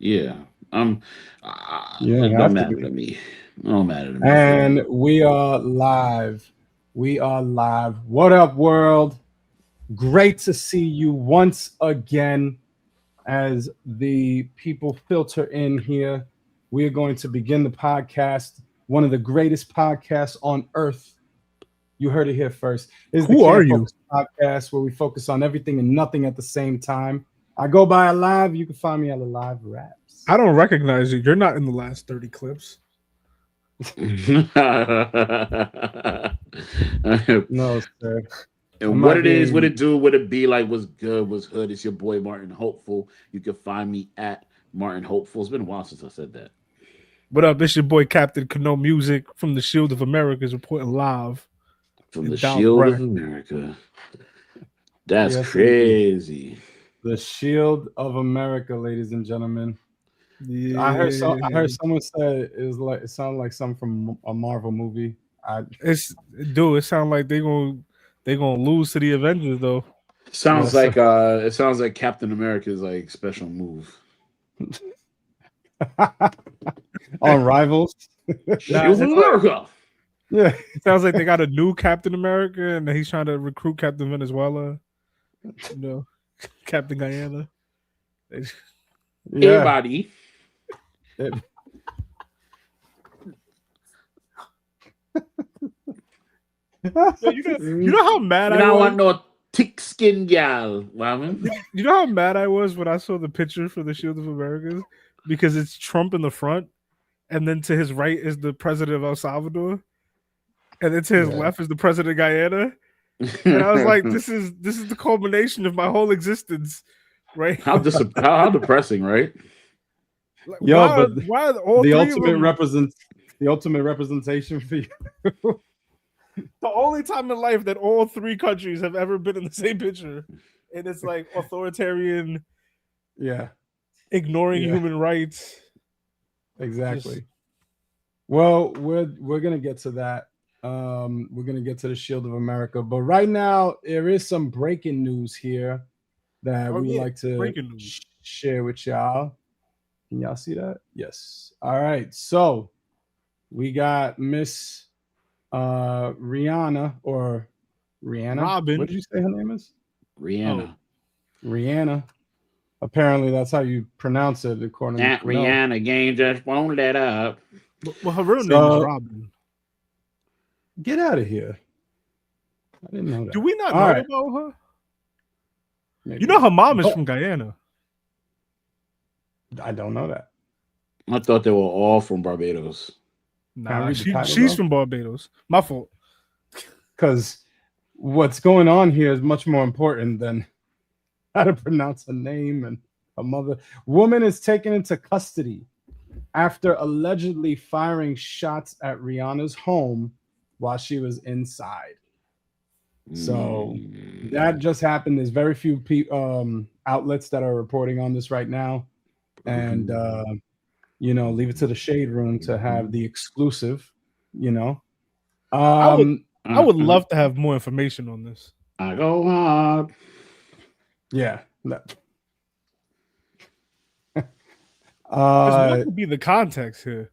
Yeah. You don't It don't have to matter to be. me. It don't matter to me, fam. And we are live. We are live. What up, world? Great to see you once again as the people filter in here. We are going to begin the podcast. One of the greatest podcasts on earth. You heard it here first. This is the Who are Can't you? Focus podcast where we focus on everything and nothing at the same time. I go by Alive. You can find me at Alive Raps. I don't recognize you. You're not in the last 30 clips. And No, sir. I what might it is, what be. it do, what it be, like, what's good, what's hood. It's your boy Martin Hopeful. You can find me at Martin Hopeful. It's been a while since I said that. What up? This your boy Captain Cano Music from the Shield of America is reporting live From the in Dallas. Shield of America. That's Yes, indeed. crazy. The Shield of America, ladies and gentlemen. Yeah, I heard someone say it sounded like something from a Marvel movie. I it's dude. It sounds like they gonna lose to the Avengers though. Sounds yes, sir. like it sounds like Captain America's like special move. On Rivals. Nah, Shield of America. Yeah. it sounds like they got a new Captain America and he's trying to recruit Captain Venezuela. You know, Captain Guyana. Hey Yeah. buddy. It- Yo, you know how mad I I don't was. want no thick skin gal, woman. You know how mad I was when I saw the picture for the Shield of America because it's Trump in the front, and then to his right is the president of El Salvador, and then to his Yeah. left is the president of Guyana. And I was like, this is the culmination of my whole existence, right? how depressing, right? Like, Yo, but why are all the three of ultimate them? the ultimate representation for you. The only time in life that all three countries have ever been in the same picture, and it's like authoritarian, Yeah, ignoring yeah, human rights. exactly. Well, we're gonna get to that. We're gonna get to the Shield of America, but right now there is some breaking news here that Oh we would yeah, like to breaking news. share with y'all. Can y'all see that? Yes. All right. So we got Miss Rihanna or Rihanna. Robin. What did you say her name is? Rihanna. Rihanna. Apparently, that's how you pronounce it, according to That Cano. Rihanna game just won't let up. Well, her real name is So Robin. get out of here. I didn't know that. Do we not All know right. about her? Maybe. You know her mom is But from Guyana. I don't know that. I thought they were all from Barbados. Can I Nah, read the title, she's though? from Barbados. My fault. Because what's going on here is much more important than how to pronounce a name and a mother. Woman is taken into custody after allegedly firing shots at Rihanna's home while she was inside. So that just happened. There's very few outlets that are reporting on this right now, and leave it to the shade room to have the exclusive. You know, I would um, I would love to have more information on this. I go hard. yeah. No. Because what could be the context here?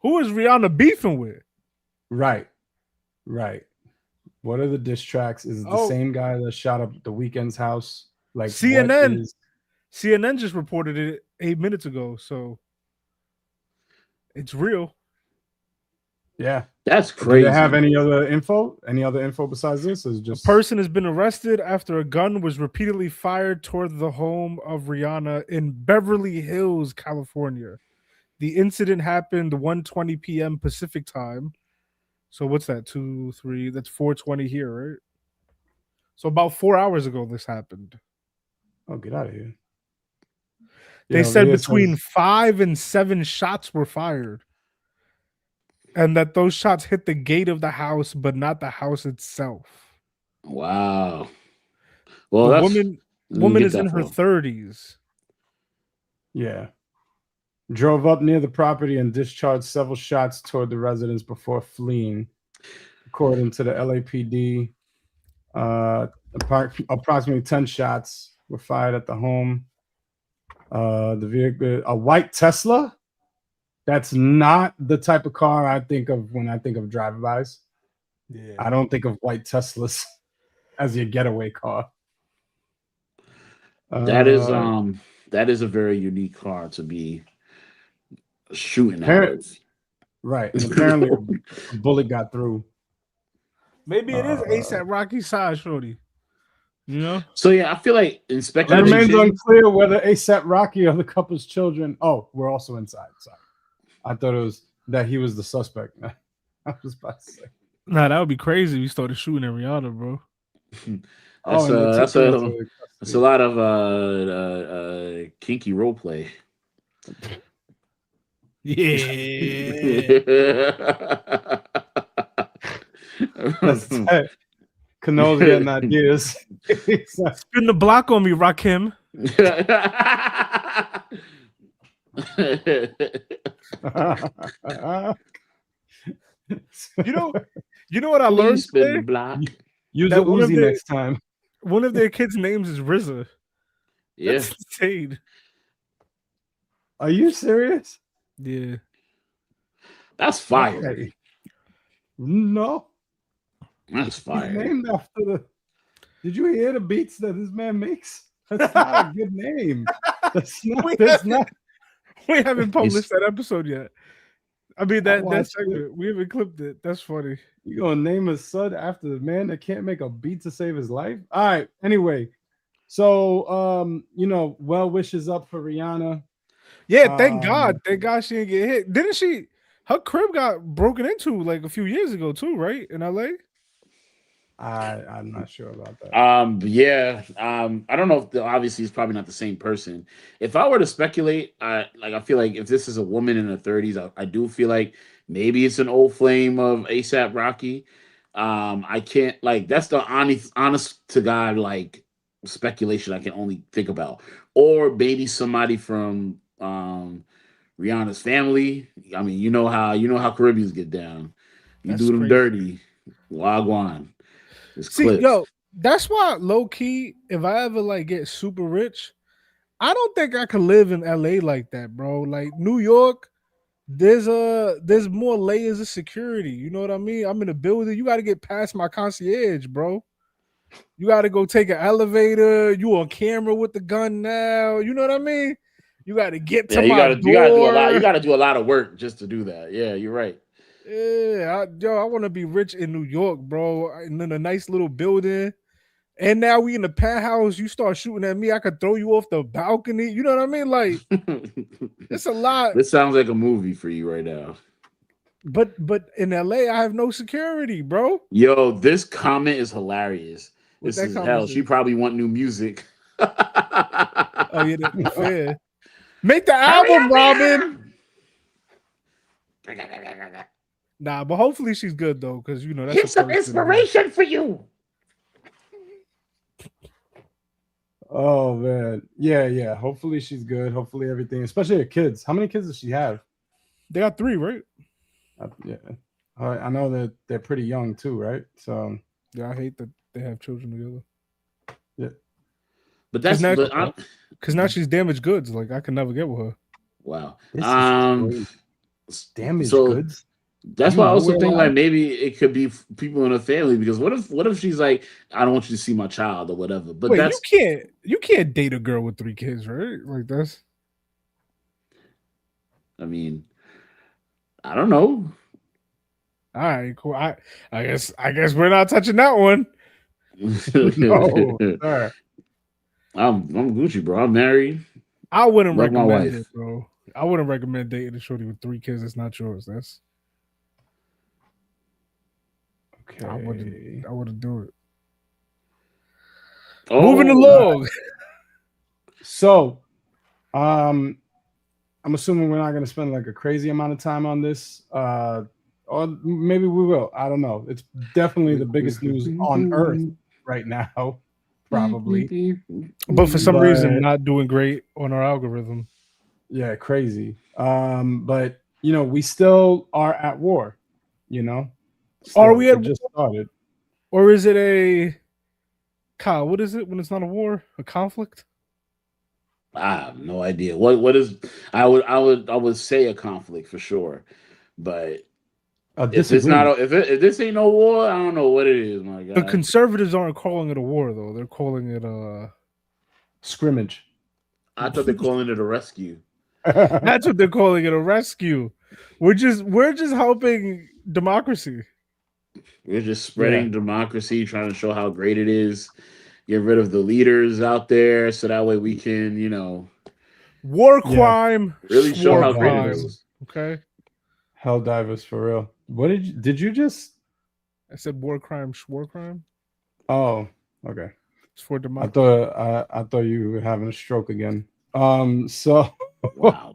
Who is Rihanna beefing with? Right. What are the diss tracks? Is it the Oh. same guy that shot up the Weeknd's house? Like CNN. What is? CNN just reported it 8 minutes ago, so it's real. Yeah. That's Do crazy. they have any other info? Any other info besides this? Is just A person has been arrested after a gun was repeatedly fired toward the home of Rihanna in Beverly Hills, California. The incident happened 1:20 p.m. Pacific time. So what's that? 2, 3, that's 4:20 here, right? So about 4 hours ago this happened. Oh, get out of here. They said between 5 and 7 shots were fired. And that those shots hit the gate of the house, but not the house itself. Wow. Well, The woman is in her 30s. Yeah. Drove up near the property and discharged several shots toward the residence before fleeing. According to the LAPD, approximately 10 shots were fired at the home. The vehicle, a white Tesla. That's not the type of car I think of when I think of drive-bys. Yeah. I don't think of white Teslas as your getaway car. That is a very unique car to be shooting out Apparent, of. right, and apparently a bullet got through. Maybe it is ASAP Rocky size, shorty. You know? So yeah, I feel like in It speculation, remains unclear whether ASAP Rocky or the couple's children. Oh, we're also inside. Sorry, I thought it was that he was the suspect. I was about to say. Nah, that would be crazy if we started shooting at Rihanna, bro. that's and they're that's taking a it to that's a lot of kinky role play. Yeah. That's it. Cano's getting ideas. Spin the block on me, Rakim. You know what I learned Spin today? the block. Use That the Uzi next time. One of their kids' names is RZA. Yeah, That's insane. Are you serious? Yeah. that's fire. Okay. No, That's he's fire. named after the. Did you hear the beats that this man makes? That's not a good name. That's not. That's not. We haven't published that episode yet. I mean that watched segment. We haven't clipped it. That's funny. You gonna name his son after the man that can't make a beat to save his life? All right. Anyway, so well wishes up for Rihanna. Yeah, thank God. Thank God she didn't get hit. Didn't she? Her crib got broken into like a few years ago too, right? In LA. I'm not sure about that. I don't know if obviously it's probably not the same person. If I were to speculate, I feel like if this is a woman in her 30s, I do feel like maybe it's an old flame of ASAP Rocky. I can't that's the honest to God speculation I can only think about, or maybe somebody from Rihanna's family. I mean, you know how Caribbeans get down. You That's do them crazy. dirty, wagwan. See, yo, that's why low key, if I ever get super rich, I don't think I could live in LA like that, bro. Like New York, there's more layers of security. You know what I mean? I'm in a building. You got to get past my concierge, bro. You got to go take an elevator. You on camera with the gun now. You know what I mean? You got to get to my door. You gotta do a lot of work just to do that. Yeah, you're right. Yeah, I want to be rich in New York, bro, and in a nice little building. And now we in the penthouse. You start shooting at me, I could throw you off the balcony. You know what I mean? Like, it's a lot. This sounds like a movie for you right now. But in LA, I have no security, bro. Yo, this comment is hilarious. What's this is that hell. She probably want new music. Oh yeah, fair. Make the album, Robin. Nah, but hopefully she's good though, because that's here's some inspiration for you. Oh man, yeah. Hopefully she's good. Hopefully everything, especially her kids. How many kids does she have? They got 3, right? Yeah, I know that they're pretty young too, right? So yeah, I hate that they have children together. Yeah, but that's because now she's damaged goods. Like I can never get with her. Wow. Damaged goods. That's why I also think maybe it could be people in her family, because what if she's like, I don't want you to see my child or whatever. But wait, you can't date a girl with 3 kids, right? Like that's. I mean, I don't know. All right, cool. I guess we're not touching that one. No, sir. I'm Gucci, bro. I'm married. I wouldn't Love recommend my wife. it, bro. I wouldn't recommend dating a shorty with 3 kids. It's not yours. That's okay. I wouldn't do it. Oh, Moving along. So, I'm assuming we're not going to spend like a crazy amount of time on this, or maybe we will. I don't know. It's definitely the biggest news on earth right now, probably. But for some reason, not doing great on our algorithm. Yeah, crazy. But we still are at war. Are we at just started? Or is it Kyle, what is it when it's not a war? A conflict? I have no idea. What is I would say a conflict for sure. But A if it's not disagreement. if this ain't no war, I don't know what it is, my The guy. conservatives aren't calling it a war, though. They're calling it a. Scrimmage. I thought they're calling it a rescue. That's what they're calling it, a rescue. We're just helping democracy. We're just Yeah. spreading democracy, trying to show how great it is. Get rid of the leaders out there, so that way we can, War Yeah. crime. really show war how great it crime. is. Okay. Hell divers for real. What did you just? I said war crime, war crime. Oh, okay. It's for I democracy. thought you were having a stroke again. So Wow.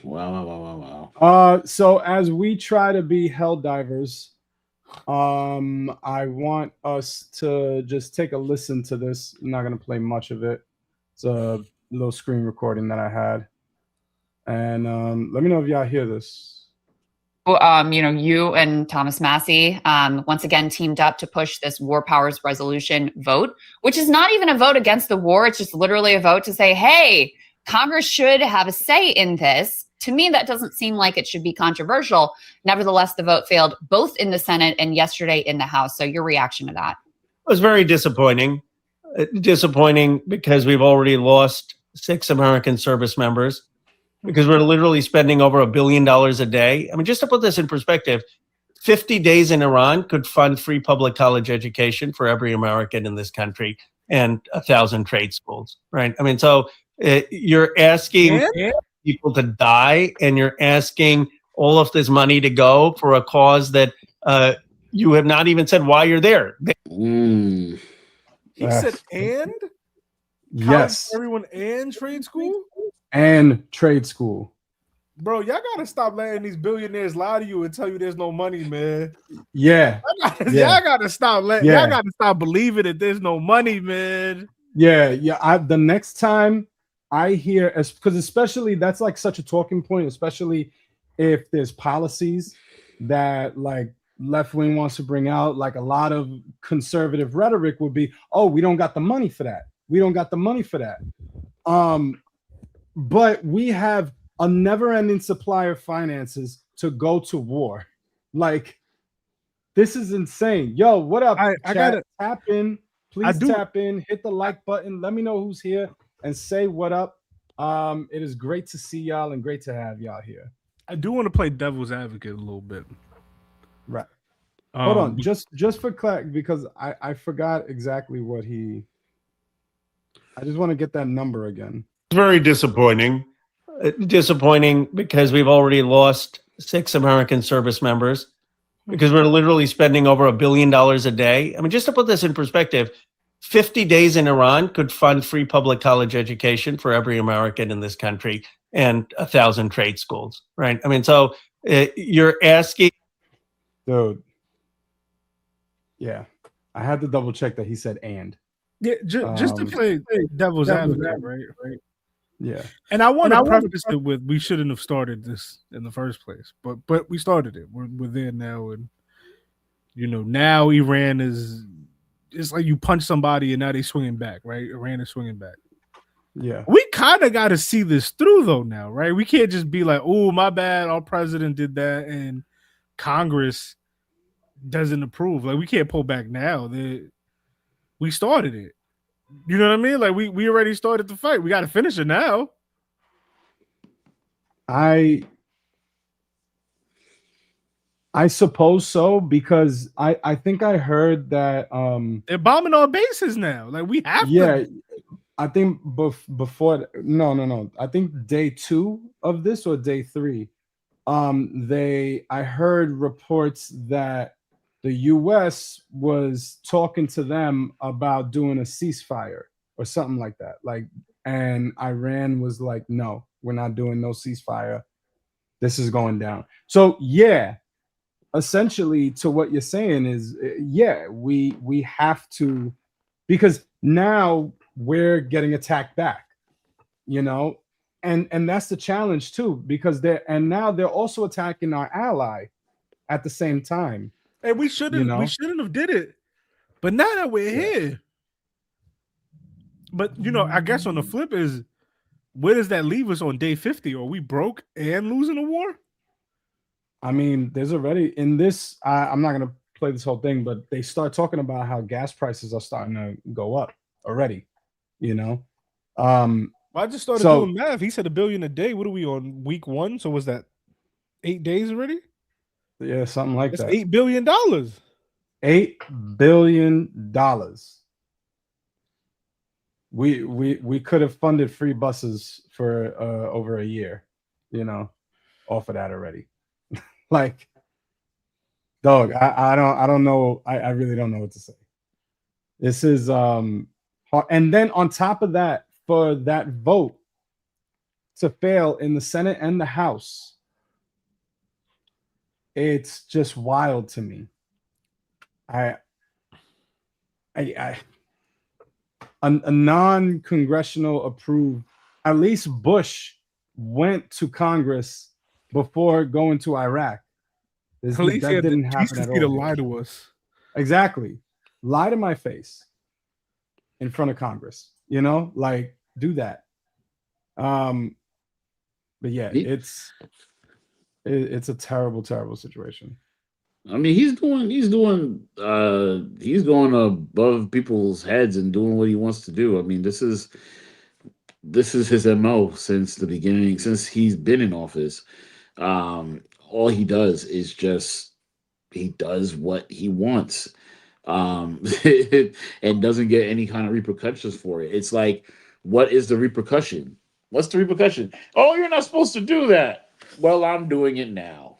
Wow. so as we try to be hell divers, I want us to just take a listen to this. I'm not gonna play much of it. It's a little screen recording that I had. And let me know if y'all hear this. You and Thomas Massey once again teamed up to push this war powers resolution vote, which is not even a vote against the war. It's just literally a vote to say, hey, Congress should have a say in this. To me, that doesn't seem like it should be controversial. Nevertheless, the vote failed both in the Senate and yesterday in the House. So your reaction to that? It was very disappointing. Disappointing because we've already lost 6 American service members, because we're literally spending over $1 billion a day. I mean, just to put this in perspective, 50 days in Iran could fund free public college education for every American in this country and 1,000 trade schools, right? I mean, so you're asking people to die, and you're asking all of this money to go for a cause that you have not even said why you're there. Mm. He said, and Yes, everyone and trade school. and trade school. Bro, y'all gotta stop letting these billionaires lie to you and tell you there's no money, man. Yeah, Y'all gotta stop letting. Yeah. Y'all gotta stop believing that there's no money, man. yeah. The next time I hear, because especially that's like such a talking point, especially if there's policies that like left wing wants to bring out. Like a lot of conservative rhetoric would be, "Oh, we don't got the money for that. We don't got the money for that." But we have a never-ending supply of finances to go to war. Like, this is insane. Yo, what up? I gotta tap in. Please tap in. Hit the like button. Let me know who's here and say what up. It is great to see y'all and great to have y'all here. I do want to play devil's advocate a little bit. Right. Hold on, just for clarity, because I forgot exactly what he. I just want to get that number again. Very disappointing. Disappointing because we've already lost 6 American service members, because we're literally spending over $1 billion a day. I mean, just to put this in perspective, 50 days in Iran could fund free public college education for every American in this country and 1,000 trade schools, right? I mean, so you're asking. Dude. Yeah. I had to double check that he said and. Yeah, just to play devil's advocate, right? Yeah. And I want to preface it with, we shouldn't have started this in the first place, but we started it. We're there now, and now Iran is. It's like you punch somebody and now they swinging back, right? Iran is swinging back. Yeah. We kind of got to see this through though now, right? We can't just be like, oh, my bad, our president did that and Congress doesn't approve. Like, we can't pull back now. We started it. You know what I mean? Like, we already started the fight. We got to finish it now. I suppose so, because I think I heard that they're bombing our bases now. Like, we have to. I think before no. I think day 2 of this or day 3. I heard reports that the US was talking to them about doing a ceasefire or something like that. Like, and Iran was like, no, we're not doing no ceasefire. This is going down. So yeah. Essentially, to what you're saying is, we have to, because now we're getting attacked back, and that's the challenge too, because now they're also attacking our ally at the same time. And we shouldn't have did it, but now that we're here, but I guess on the flip is, where does that leave us on day 50? Are we broke and losing a war? I mean, there's already in this. I'm not gonna play this whole thing, but they start talking about how gas prices are starting to go up already. You know, I just started So- doing math. He said $1 billion a day. What are we on week 1? So was that 8 days already? yeah, something like That's that. $8 billion. $8 billion. We could have funded free buses for over a year, you know, off of that already. Like, dog, I don't know. I really don't know what to say. This is hard. And then on top of that, for that vote to fail in the Senate and the House, it's just wild to me. A non-congressional approved, at least Bush went to Congress before going to Iraq. At least That he had the didn't happen at decency to all. lie to us. Exactly. Lie to my face in front of Congress. You know, like, do that. But yeah, it's a terrible, terrible situation. I mean, he's going above people's heads and doing what he wants to do. I mean, this is his MO since the beginning, since he's been in office. All he does is he does what he wants, and doesn't get any kind of repercussions for it. It's like, what is the repercussion? What's the repercussion? Oh, you're not supposed to do that. Well, I'm doing it now.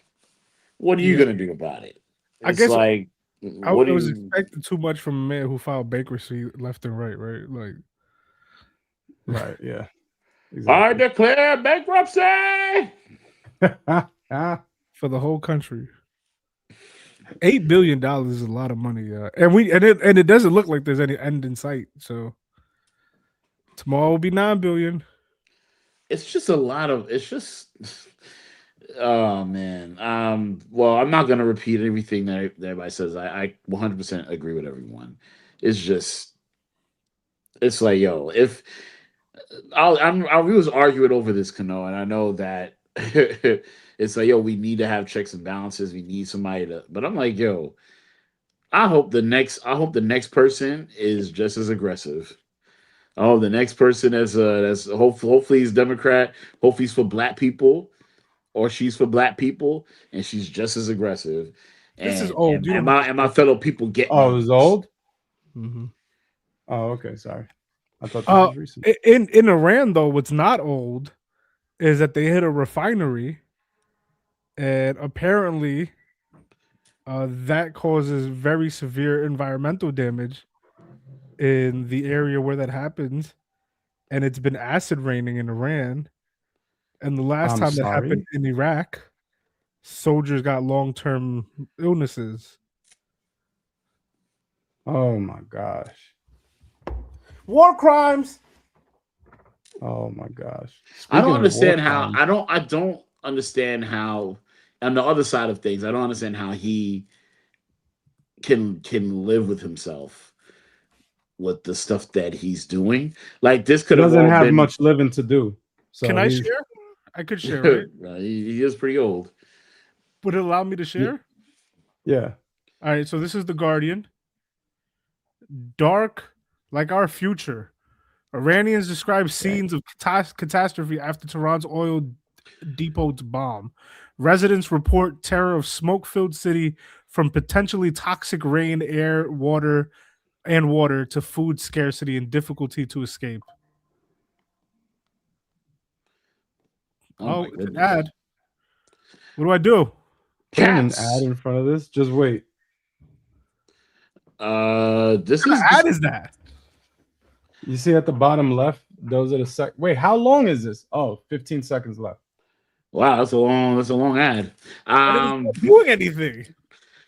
What are you gonna do about it? I It's guess like, I what do was you? expecting too much from a man who filed bankruptcy left and right, right? Like, Right. Yeah. I Exactly. declare bankruptcy. for the whole country. $8 billion is a lot of money, and it doesn't look like there's any end in sight. So tomorrow will be $9 billion. It's just a lot of. It's just. Oh man. Well, I'm not gonna repeat everything that everybody says. I 100% agree with everyone. It's just. It's like, yo, if we was arguing over this, Kano, and I know that it's like, yo, we need to have checks and balances. We need somebody to, but I'm like, yo, I hope the next person is just as aggressive. I hope the next person that's hopefully he's Democrat. Hopefully he's for black people, or she's for black people, and she's just as aggressive. This is old. And, You and don't my and my fellow people get. Oh, it was old? Mhm. Oh, okay. Sorry. I thought this was recent. In Iran, though, what's not old is that they hit a refinery, and apparently, that causes very severe environmental damage in the area where that happened, and it's been acid raining in Iran. And the last I'm time that sorry? happened in Iraq, soldiers got long-term illnesses. Oh my gosh. War crimes. Oh my gosh. I don't Speaking of understand war how. crimes, I don't understand how. On the other side of things, I don't understand how he can live with himself with the stuff that he's doing. Like, this he could have doesn't all have been. much living to do. So Can I he's- share? I could share, right? He is pretty old. Would it allow me to share? Yeah. All right, so this is The Guardian. Dark like our future. Iranians describe scenes of catastrophe after Tehran's oil depot's bomb. Residents report terror of smoke-filled city from potentially toxic rain, air, water to food scarcity and difficulty to escape. Oh, my It's an goodness. ad. What do I do? Put an Cats. ad in front of this. Just wait. This What is ad is that? You see at the bottom left, those are the wait, how long is this? Oh, 15 seconds left. wow. That's a long ad. It's not doing anything.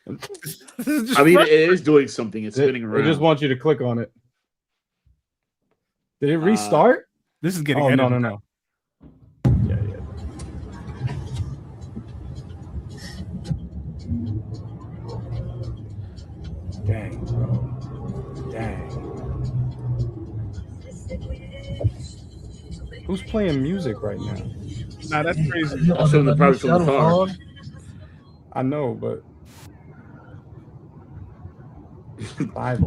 This is just I mean, fresh. it is doing something. It's spinning They around. just want you to click on it. Did it restart? This is getting Oh, no, edited. no. Yeah. Dang, bro. Dang. Who's playing music right now? Nah, that's crazy. That's something probably from the car. I know, but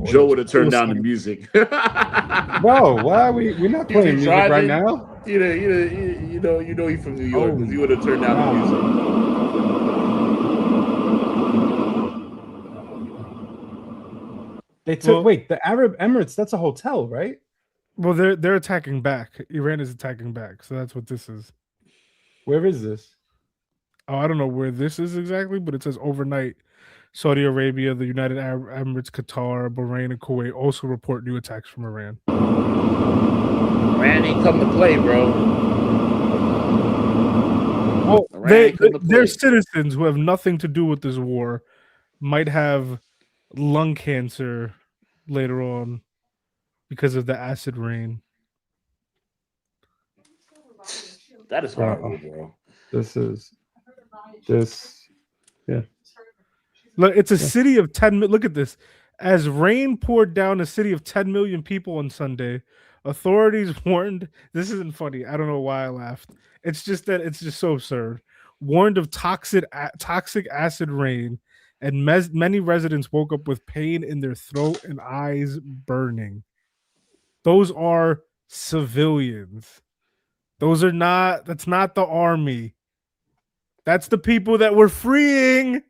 Joe would have turned down the music. Bro, why are we're not He was playing music right driving. now? You know he's from New York because he would have turned down the music. They took the Arab Emirates. That's a hotel, right? Well, they're attacking back. Iran is attacking back, so that's what this is. Where is this? Oh, I don't know where this is exactly, but it says overnight. Saudi Arabia, the United Arab Emirates, Qatar, Bahrain, and Kuwait also report new attacks from Iran. Iran ain't come to play, bro. Well, their citizens who have nothing to do with this war might have lung cancer later on because of the acid rain. That is horrible, bro. Yeah. Look, it's a city of 10 million. Look at this. As rain poured down a city of 10 million people on Sunday, authorities warned. This isn't funny. I don't know why I laughed. It's just that it's just so absurd. Warned of toxic acid rain, and many residents woke up with pain in their throat and eyes burning. Those are civilians. That's not the army. That's the people that we're freeing.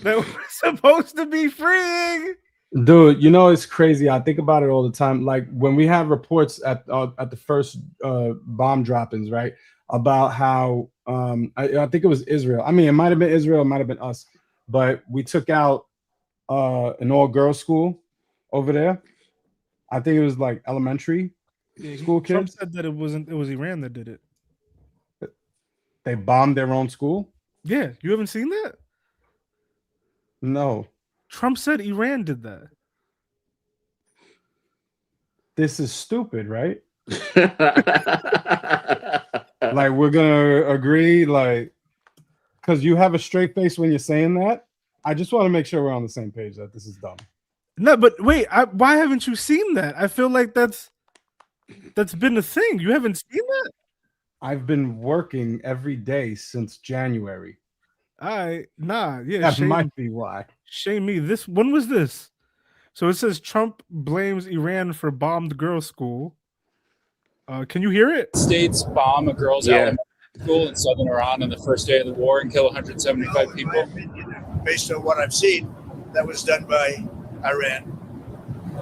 That we're supposed to be freeing. Dude, it's crazy. I think about it all the time. Like when we have reports at the first bomb droppings, right? About how I think it was Israel. I mean, it might have been Israel, it might have been us, but we took out an all-girls school over there. I think it was like elementary school kids. Trump said that it was Iran that did it. They bombed their own school? Yeah, you haven't seen that? No. Trump said Iran did that. This is stupid, right? Like we're gonna agree, like, because you have a straight face when you're saying that. I just want to make sure we're on the same page that this is dumb. No, but wait, why haven't you seen that? I feel like that's been a thing. You haven't seen that? I've been working every day since January. That might be why. Shame me. When was this? So it says Trump blames Iran for bombed girls' school. Can you hear it? States bomb a girls' elementary school in southern Iran on the first day of the war and kill 175 people. Based on what I've seen, that was done by Iran.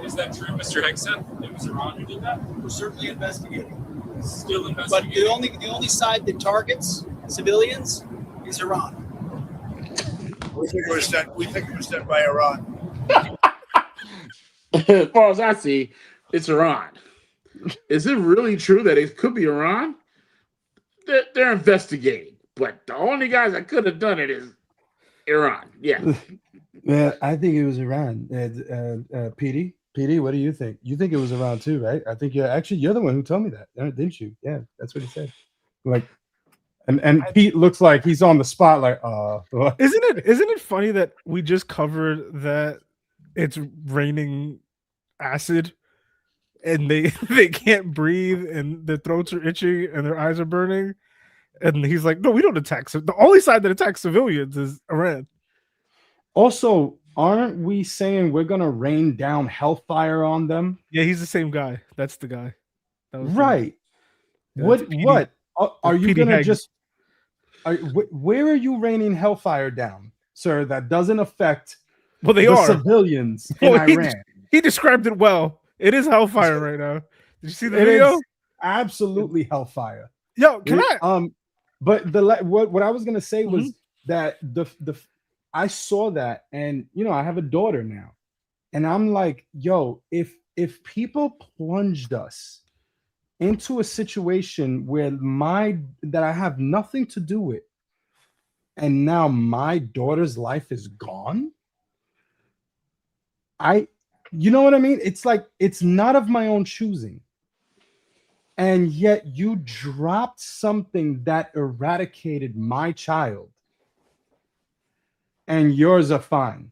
Is that true, Mr. Hickson? It was Iran who did that? We're certainly investigating. Still investigating. But the only side that targets civilians is Iran. We think it was done by Iran. As far as I see, it's Iran. Is it really true that it could be Iran? They're investigating, but the only guys that could have done it is Iran. Yeah. Well, I think it was Iran. PD, what do you think? You think it was Iran too, right? I think you're the one who told me that, didn't you? Yeah, that's what he said. Like, and Pete looks like he's on the spot. Like, isn't it funny that we just covered that it's raining acid and they can't breathe and their throats are itchy and their eyes are burning, and he's like, no, we don't attack. The only side that attacks civilians is Iran. Also, aren't we saying we're gonna rain down hellfire on them? Yeah, he's the same guy. That's the guy. Right. What are you gonna just? Where are you raining hellfire down, sir? That doesn't affect civilians in Iran. He described it well. It is hellfire right now. Did you see the video? Is absolutely hellfire. Yo, can I? But what I was gonna say was that I saw that, and I have a daughter now, and I'm like, yo, if people plunged us into a situation where that I have nothing to do with, and now my daughter's life is gone, you know what I mean? It's like, it's not of my own choosing. And yet you dropped something that eradicated my child, and yours are fine.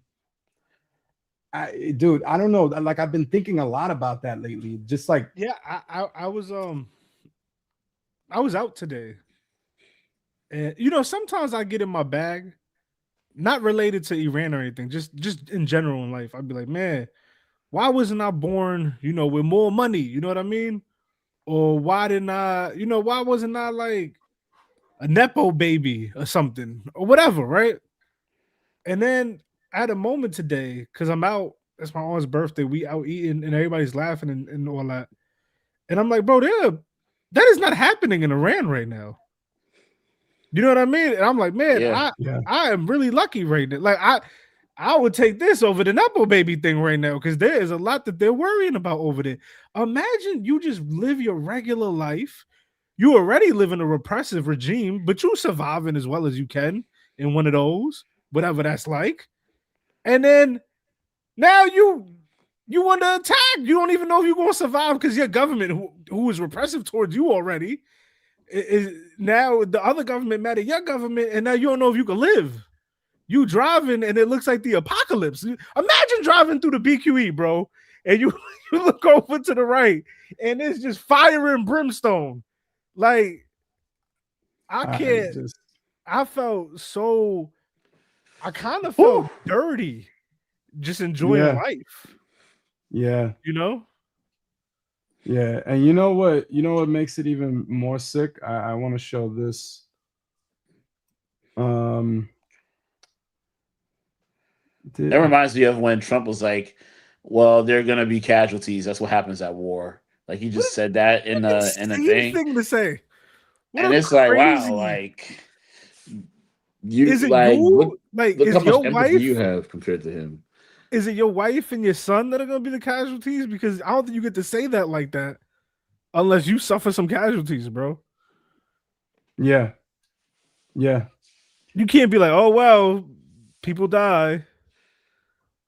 Dude, I don't know. Like, I've been thinking a lot about that lately. Just like, yeah, I was out today, and sometimes I get in my bag, not related to Iran or anything, just in general in life. I'd be like, man, why wasn't I born, with more money? You know what I mean? Or why didn't I, why wasn't I like a Nepo baby or something or whatever, right? And then I had a moment today because I'm out. It's my aunt's birthday. We out eating and everybody's laughing and all that. And I'm like, bro, that is not happening in Iran right now. You know what I mean? And I'm like, man, I am really lucky right now. Like I would take this over the Nepo baby thing right now because there is a lot that they're worrying about over there. Imagine you just live your regular life. You already live in a repressive regime, but you surviving as well as you can in one of those, whatever that's like. And then now you under attack. You don't even know if you're going to survive because your government, who is repressive towards you already, is now the other government mad at your government, and now you don't know if you can live. You driving, and it looks like the apocalypse. Imagine driving through the BQE, bro, and you look over to the right, and it's just fire and brimstone. Like, I can't. I felt so. I kind of felt dirty, just enjoying life. Yeah. Yeah, and you know what makes it even more sick? I want to show this. That reminds me of when Trump was like, "Well, there are gonna be casualties. That's what happens at war." Like he just said that in the thing to say. And it's like, wow, like you is it like you? Look Is how much your empathy wife you have compared to him. Is it your wife and your son that are going to be the casualties? Because I don't think you get to say that like that unless you suffer some casualties, bro. Yeah. You can't be like, oh, well, people die.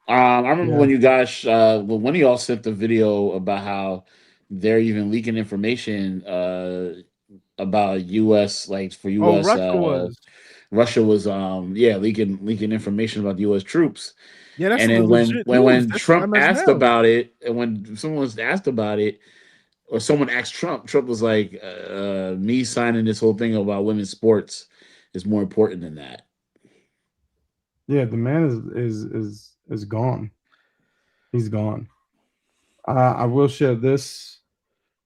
I remember when you guys, when one of y'all sent the video about how they're even leaking information about U.S. like for U.S. Russia was leaking information about U.S. troops. Yeah, that's and then when Trump asked hell. about it, and when someone was asked about it, or someone asked Trump was like, me signing this whole thing about women's sports is more important than that. Yeah, the man is gone. He's gone. I will share this.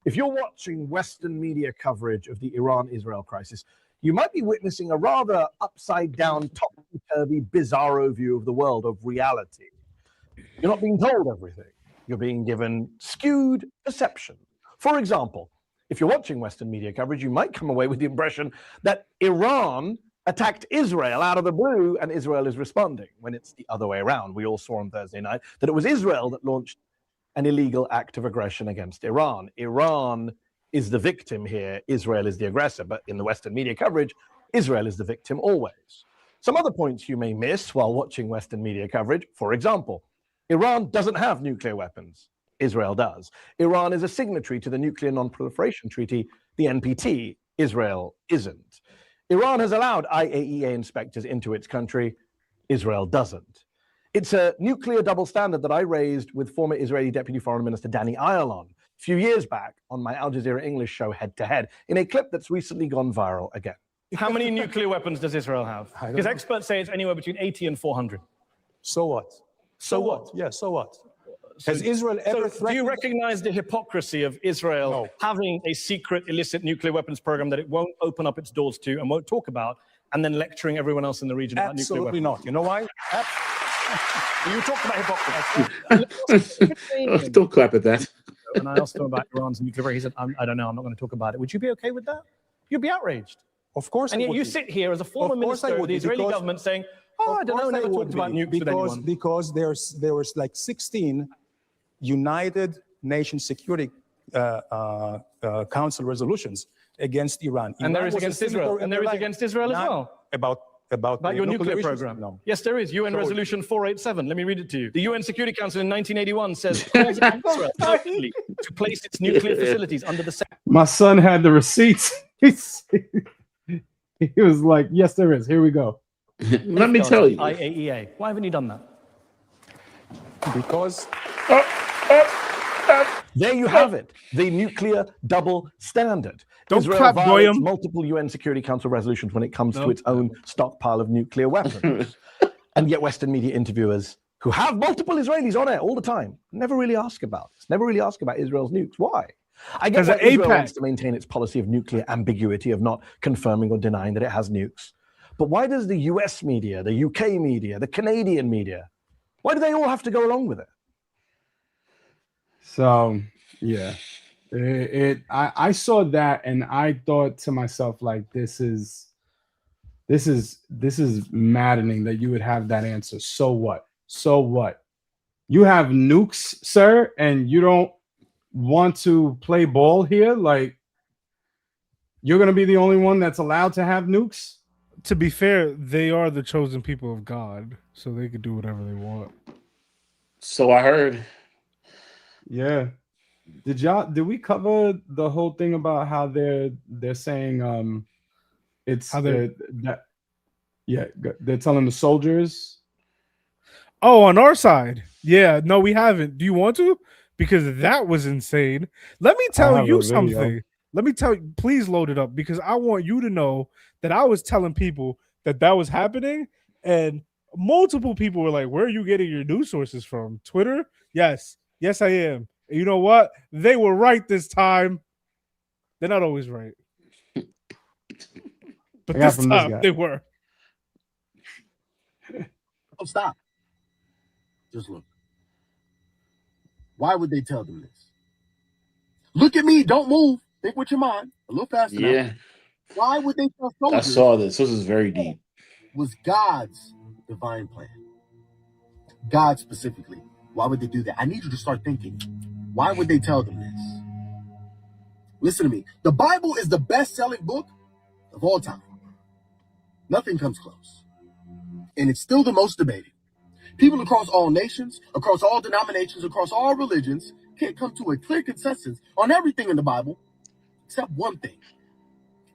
If you're watching Western media coverage of the Iran-Israel crisis, you might be witnessing a rather upside-down, topsy-turvy, bizarro view of the world, of reality. You're not being told everything. You're being given skewed perception. For example, if you're watching Western media coverage, you might come away with the impression that Iran attacked Israel out of the blue and Israel is responding, when it's the other way around. We all saw on Thursday night that it was Israel that launched an illegal act of aggression against Iran. Iran is the victim here. Israel is the aggressor. But in the Western media coverage, Israel is the victim always. Some other points you may miss while watching Western media coverage. For example, Iran doesn't have nuclear weapons. Israel does. Iran is a signatory to the Nuclear Non-Proliferation Treaty, the NPT. Israel isn't. Iran has allowed IAEA inspectors into its country. Israel doesn't. It's a nuclear double standard that I raised with former Israeli Deputy Foreign Minister Danny Ayalon a few years back on my Al Jazeera English show Head to Head in a clip that's recently gone viral again. How many nuclear weapons does Israel have? Because experts say it's anywhere between 80 and 400. So what? So what? Yeah, so what? Has Israel ever threatened? Do you recognize the hypocrisy of Israel having a secret illicit nuclear weapons program that it won't open up its doors to and won't talk about, and then lecturing everyone else in the region about nuclear weapons? Absolutely not. You know why? You talked about hypocrisy. Don't clap at that. And I asked him about Iran's nuclear. He said, I don't know, I'm not going to talk about it. Would you be okay with that? You'd be outraged. Of course. And yet you sit here as a former minister of the Israeli government saying, I don't know, never talked about nukes with anyone. Because there was like 16 United Nations Security Council resolutions against Iran. And there is against Israel. And there is against Israel as well. About your nuclear program. No. Yes, there is. UN Resolution 487. Let me read it to you. The UN Security Council in 1981 says calls on Israel to place its nuclear facilities under the same. My son had the receipts. He was like, yes, there is. Here we go. Let me tell you. IAEA. Why haven't you done that? Because There you have it, the nuclear double standard. Don't Israel clap, violates Goyim. multiple UN Security Council resolutions when it comes to its own stockpile of nuclear weapons. And yet Western media interviewers who have multiple Israelis on air all the time never really ask about this, never really ask about Israel's nukes. Why? I get why Israel wants to maintain its policy of nuclear ambiguity, of not confirming or denying that it has nukes. But why does the US media, the UK media, the Canadian media, why do they all have to go along with it? So, yeah. I saw that and I thought to myself, like, this is maddening that you would have that answer. So what? So what? You have nukes, sir, and you don't want to play ball here? Like, you're going to be the only one that's allowed to have nukes? To be fair, they are the chosen people of God, so they could do whatever they want. So I heard. Yeah. Did we cover the whole thing about how they're saying it's how they're telling the soldiers? Oh, on our side. Yeah, no, we haven't. Do you want to? Because that was insane. Let me tell you something. Let me tell you, please load it up, because I want you to know that I was telling people that was happening, and multiple people were like, where are you getting your news sources from? Twitter? Yes, I am. And you know what? They were right this time. They're not always right. But this time they were. Oh, stop. Just look. Why would they tell them this? Look at me. Don't move. Think with your mind. A little faster. Yeah. Now. Why would they tell soldiers? I saw this. This is very deep. Was God's divine plan. God specifically. Why would they do that? I need you to start thinking. Why would they tell them this? Listen to me. The Bible is the best-selling book of all time. Nothing comes close. And it's still the most debated. People across all nations, across all denominations, across all religions can't come to a clear consensus on everything in the Bible except one thing.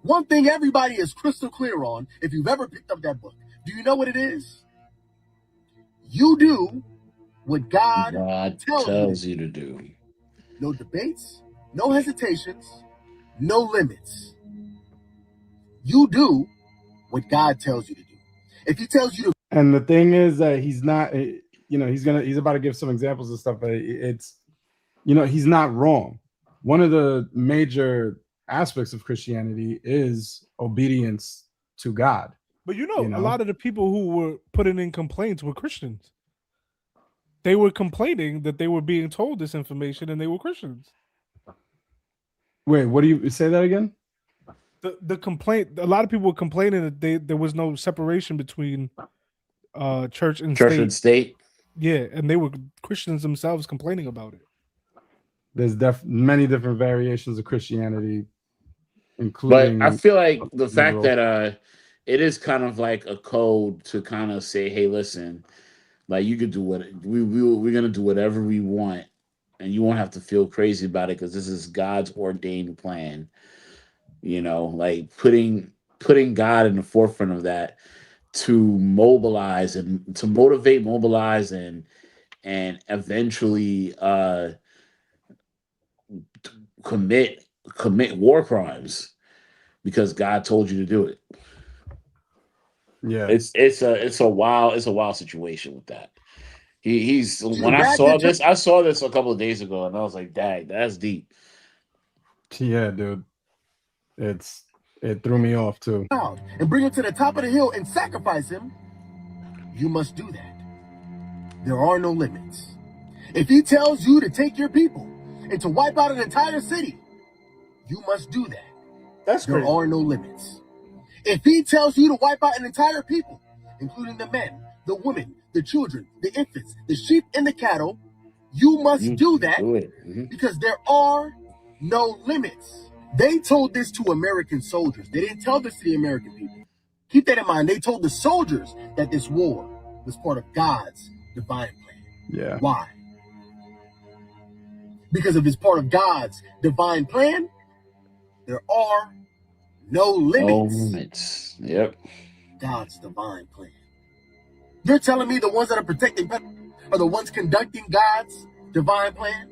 One thing everybody is crystal clear on if you've ever picked up that book. Do you know what it is? You do what God tells you to do. No debates, no hesitations, no limits. You do what God tells you to do. If he tells you to. And the thing is that he's not, he's about to give some examples of stuff, but it's, he's not wrong. One of the major aspects of Christianity is obedience to God. But a lot of the people who were putting in complaints were Christians. They were complaining that they were being told this information and they were Christians. Wait, what do you say that again? The complaint, a lot of people were complaining that there was no separation between church and state. Yeah, and they were Christians themselves complaining about it. There's many different variations of Christianity, including. But I feel like the fact that it is kind of like a code to kind of say, hey, listen, like you could do what we're gonna do whatever we want, and you won't have to feel crazy about it because this is God's ordained plan. Like putting God in the forefront of that to mobilize and to mobilize and eventually commit war crimes because God told you to do it. Yeah, it's a wild situation with that. When I saw this a couple of days ago, and I was like, "Dang, that's deep." Yeah, dude, it threw me off too. And bring him to the top of the hill and sacrifice him. You must do that. There are no limits. If he tells you to take your people and to wipe out an entire city, you must do that. There are no limits. If he tells you to wipe out an entire people, including the men, the women, the children, the infants, the sheep, and the cattle, you must do that because there are no limits. They told this to American soldiers. They didn't tell this to the American people. Keep that in mind. They told the soldiers that this war was part of God's divine plan. Yeah. Why? Because if it's part of God's divine plan, there are no limits. No limits. Yep. God's divine plan. You're telling me the ones that are protecting are the ones conducting God's divine plan?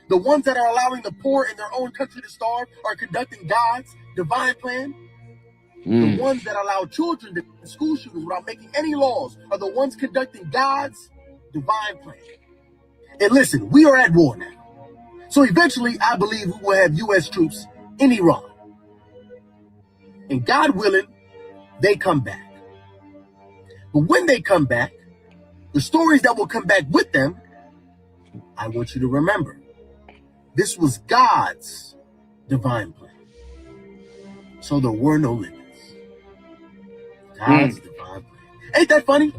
The ones that are allowing the poor in their own country to starve are conducting God's divine plan. The ones that allow children to school shootings without making any laws are the ones conducting God's divine plan. And listen, we are at war now. So eventually, I believe we will have U.S. troops in Iran. And God willing, they come back. But when they come back, the stories that will come back with them, I want you to remember, this was God's divine plan. So there were no limits. God's divine plan. Ain't that funny?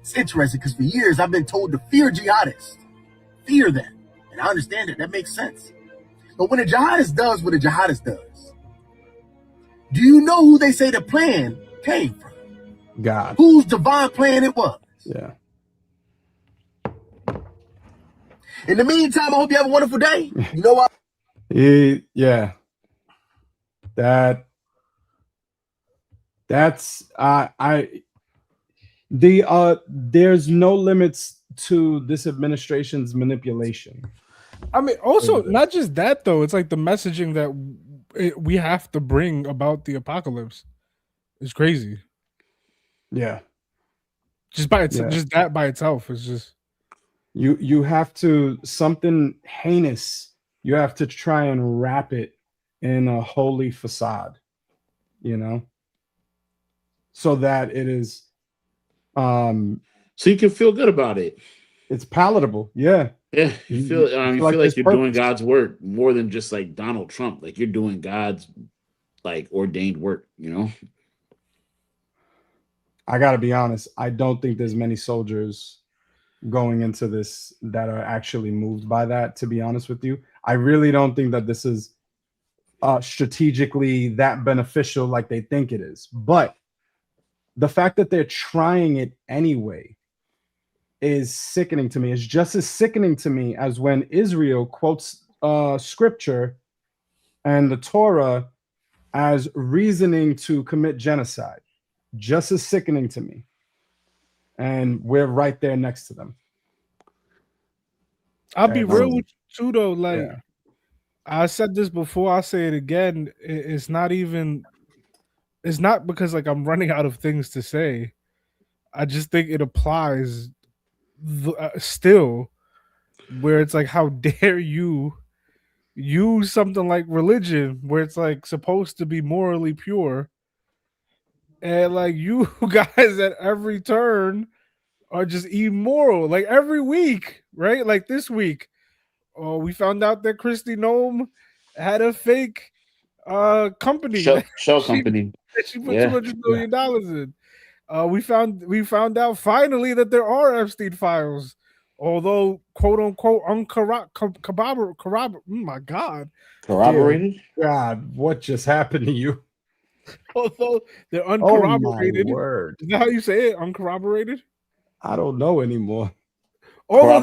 It's interesting because for years I've been told to fear jihadists. Fear them. And I understand it. That makes sense. But when a jihadist does what a jihadist does, do you know who they say the plan came from? God. Whose divine plan it was? Yeah. In the meantime, I hope you have a wonderful day. You know what? Yeah. There's no limits to this administration's manipulation. I mean, also not just that though. It's like the messaging that we have to bring about the apocalypse is crazy. Yeah. Just that by itself is just you have to something heinous. You have to try and wrap it in a holy facade, you know, so that it is so you can feel good about it. It's palatable. Yeah. Yeah, you feel like you're doing God's work more than just like Donald Trump. Like you're doing God's like ordained work, you know? I gotta be honest, I don't think there's many soldiers going into this that are actually moved by that, to be honest with you. I really don't think that this is strategically that beneficial like they think it is. But the fact that they're trying it anyway is sickening to me. It's just as sickening to me as when Israel quotes scripture and the Torah as reasoning to commit genocide. Just as sickening to me. And we're right there next to them. I'll be real with you too, though. Like I said this before, I'll say it again. It's not because like I'm running out of things to say. I just think it applies still, where it's like, how dare you use something like religion, where it's like supposed to be morally pure, and like you guys at every turn are just immoral. Like every week, right? Like this week, we found out that Christy Nome had a fake company, show company. She put $200 million in. We found out finally that there are Epstein files, although quote unquote corroborated. My God, corroborated. God, what just happened to you? Although they're uncorroborated. Oh, my word. Is that how you say it? Uncorroborated? I don't know anymore. Although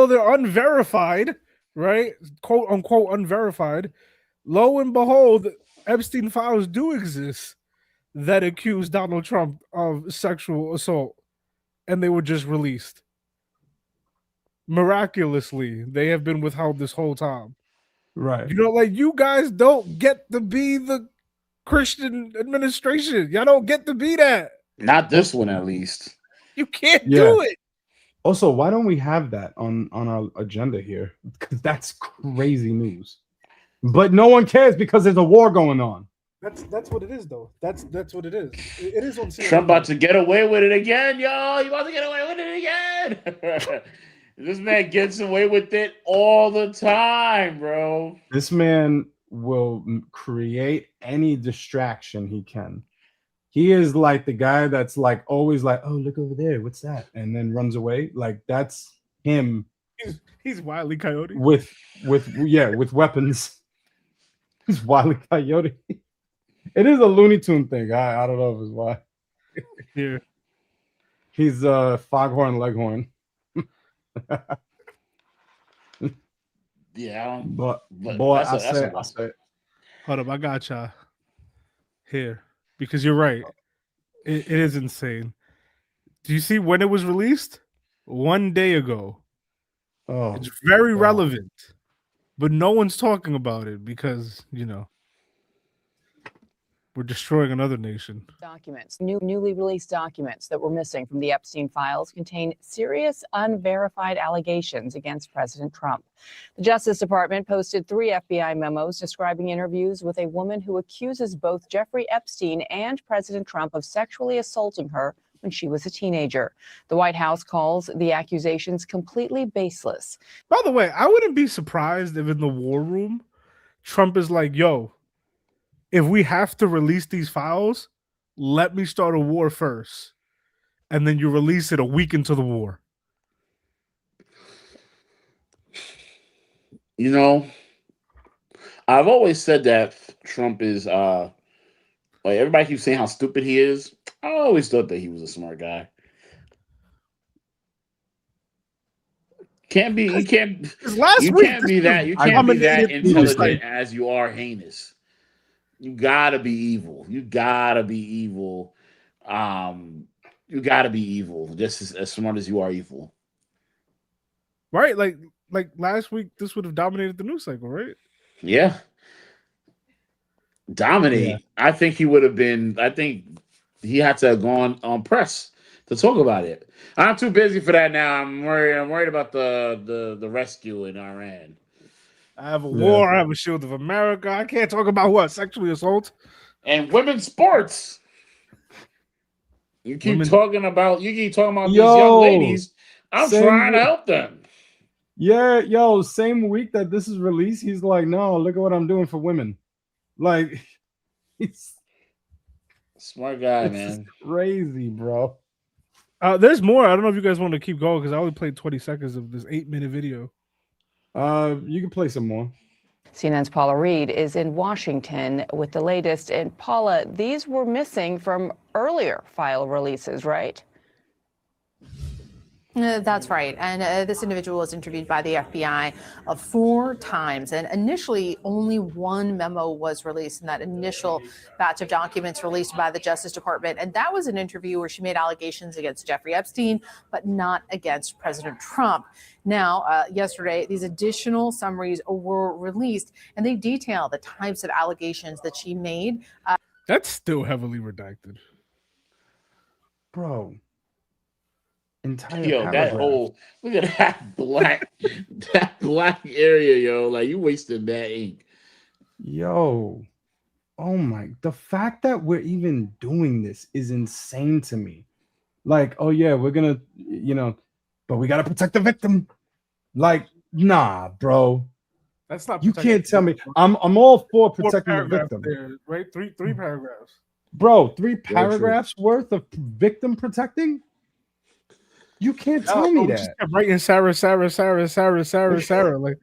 they're unverified, right? Quote unquote unverified. Lo and behold, Epstein files do exist that accuse Donald Trump of sexual assault, and they were just released. Miraculously, they have been withheld this whole time. Right. You know, like you guys don't get to be the Christian administration. Y'all don't get to be that. Not this one, at least. You can't do it. Also, why don't we have that on our agenda here? Because that's crazy news. But no one cares because there's a war going on. That's what it is, though. That's what it is. It is on CNN. Trump about to get away with it again, y'all. You about to get away with it again. This man gets away with it all the time, bro. This man will create any distraction he can. He is like the guy that's like always like, oh, look over there, what's that? And then runs away. Like that's him. He's Wile E. Coyote with weapons. He's Wile E. Coyote. It is a Looney Tune thing. I don't know if it's why. Yeah. He's Foghorn Leghorn. Yeah, but boy, I say. Hold up, I got y'all here because you're right. It is insane. Do you see when it was released? 1 day ago. Oh, It's very God. relevant, but no one's talking about it because, we're destroying another nation. Documents, newly released documents that were missing from the Epstein files contain serious unverified allegations against President Trump. The Justice Department posted 3 FBI memos describing interviews with a woman who accuses both Jeffrey Epstein and President Trump of sexually assaulting her when she was a teenager. The White House calls the accusations completely baseless. By the way, I wouldn't be surprised if in the war room, Trump is like, yo, if we have to release these files, let me start a war first. And then you release it a week into the war. You know, I've always said that Trump is like everybody keeps saying how stupid he is. I always thought that he was a smart guy. Can't be you can't you can't be that intelligent as you are heinous. You gotta be evil. You gotta be evil. You gotta be evil, just as smart as you are evil. Right? Like last week, this would have dominated the news cycle, right? Yeah. Dominate. Yeah. I think he would have been. I think he had to have gone on press to talk about it. I'm too busy for that now. I'm worried about the rescue in Iran. I have a war. I have a shield of America. I can't talk about what? Sexually assault? And women's sports. You keep talking about these young ladies. I'm trying to help them. Yeah, same week that this is released, he's like, no, look at what I'm doing for women. Like, he's smart guy, man. Crazy, bro. There's more. I don't know if you guys want to keep going because I only played 20 seconds of this 8-minute video. You can play some more. CNN's Paula Reed is in Washington with the latest. And Paula, these were missing from earlier file releases, right? That's right. And this individual was interviewed by the FBI 4 times. And initially, only one memo was released in that initial batch of documents released by the Justice Department. And that was an interview where she made allegations against Jeffrey Epstein, but not against President Trump. Now, yesterday, these additional summaries were released, and they detail the types of allegations that she made. That's still heavily redacted. Bro. Entire that paragraph. whole look at that black area, yo. Like you wasted that ink. Yo. Oh my, the fact that we're even doing this is insane to me. Like, oh yeah, we're gonna, but we gotta protect the victim. Like, nah, bro. That's not. You can't tell me. I'm all for protecting the victim. There, right? Three paragraphs. Bro, 3 paragraphs worth of victim protecting? You can't tell me that. Just kept writing Sarah. Like,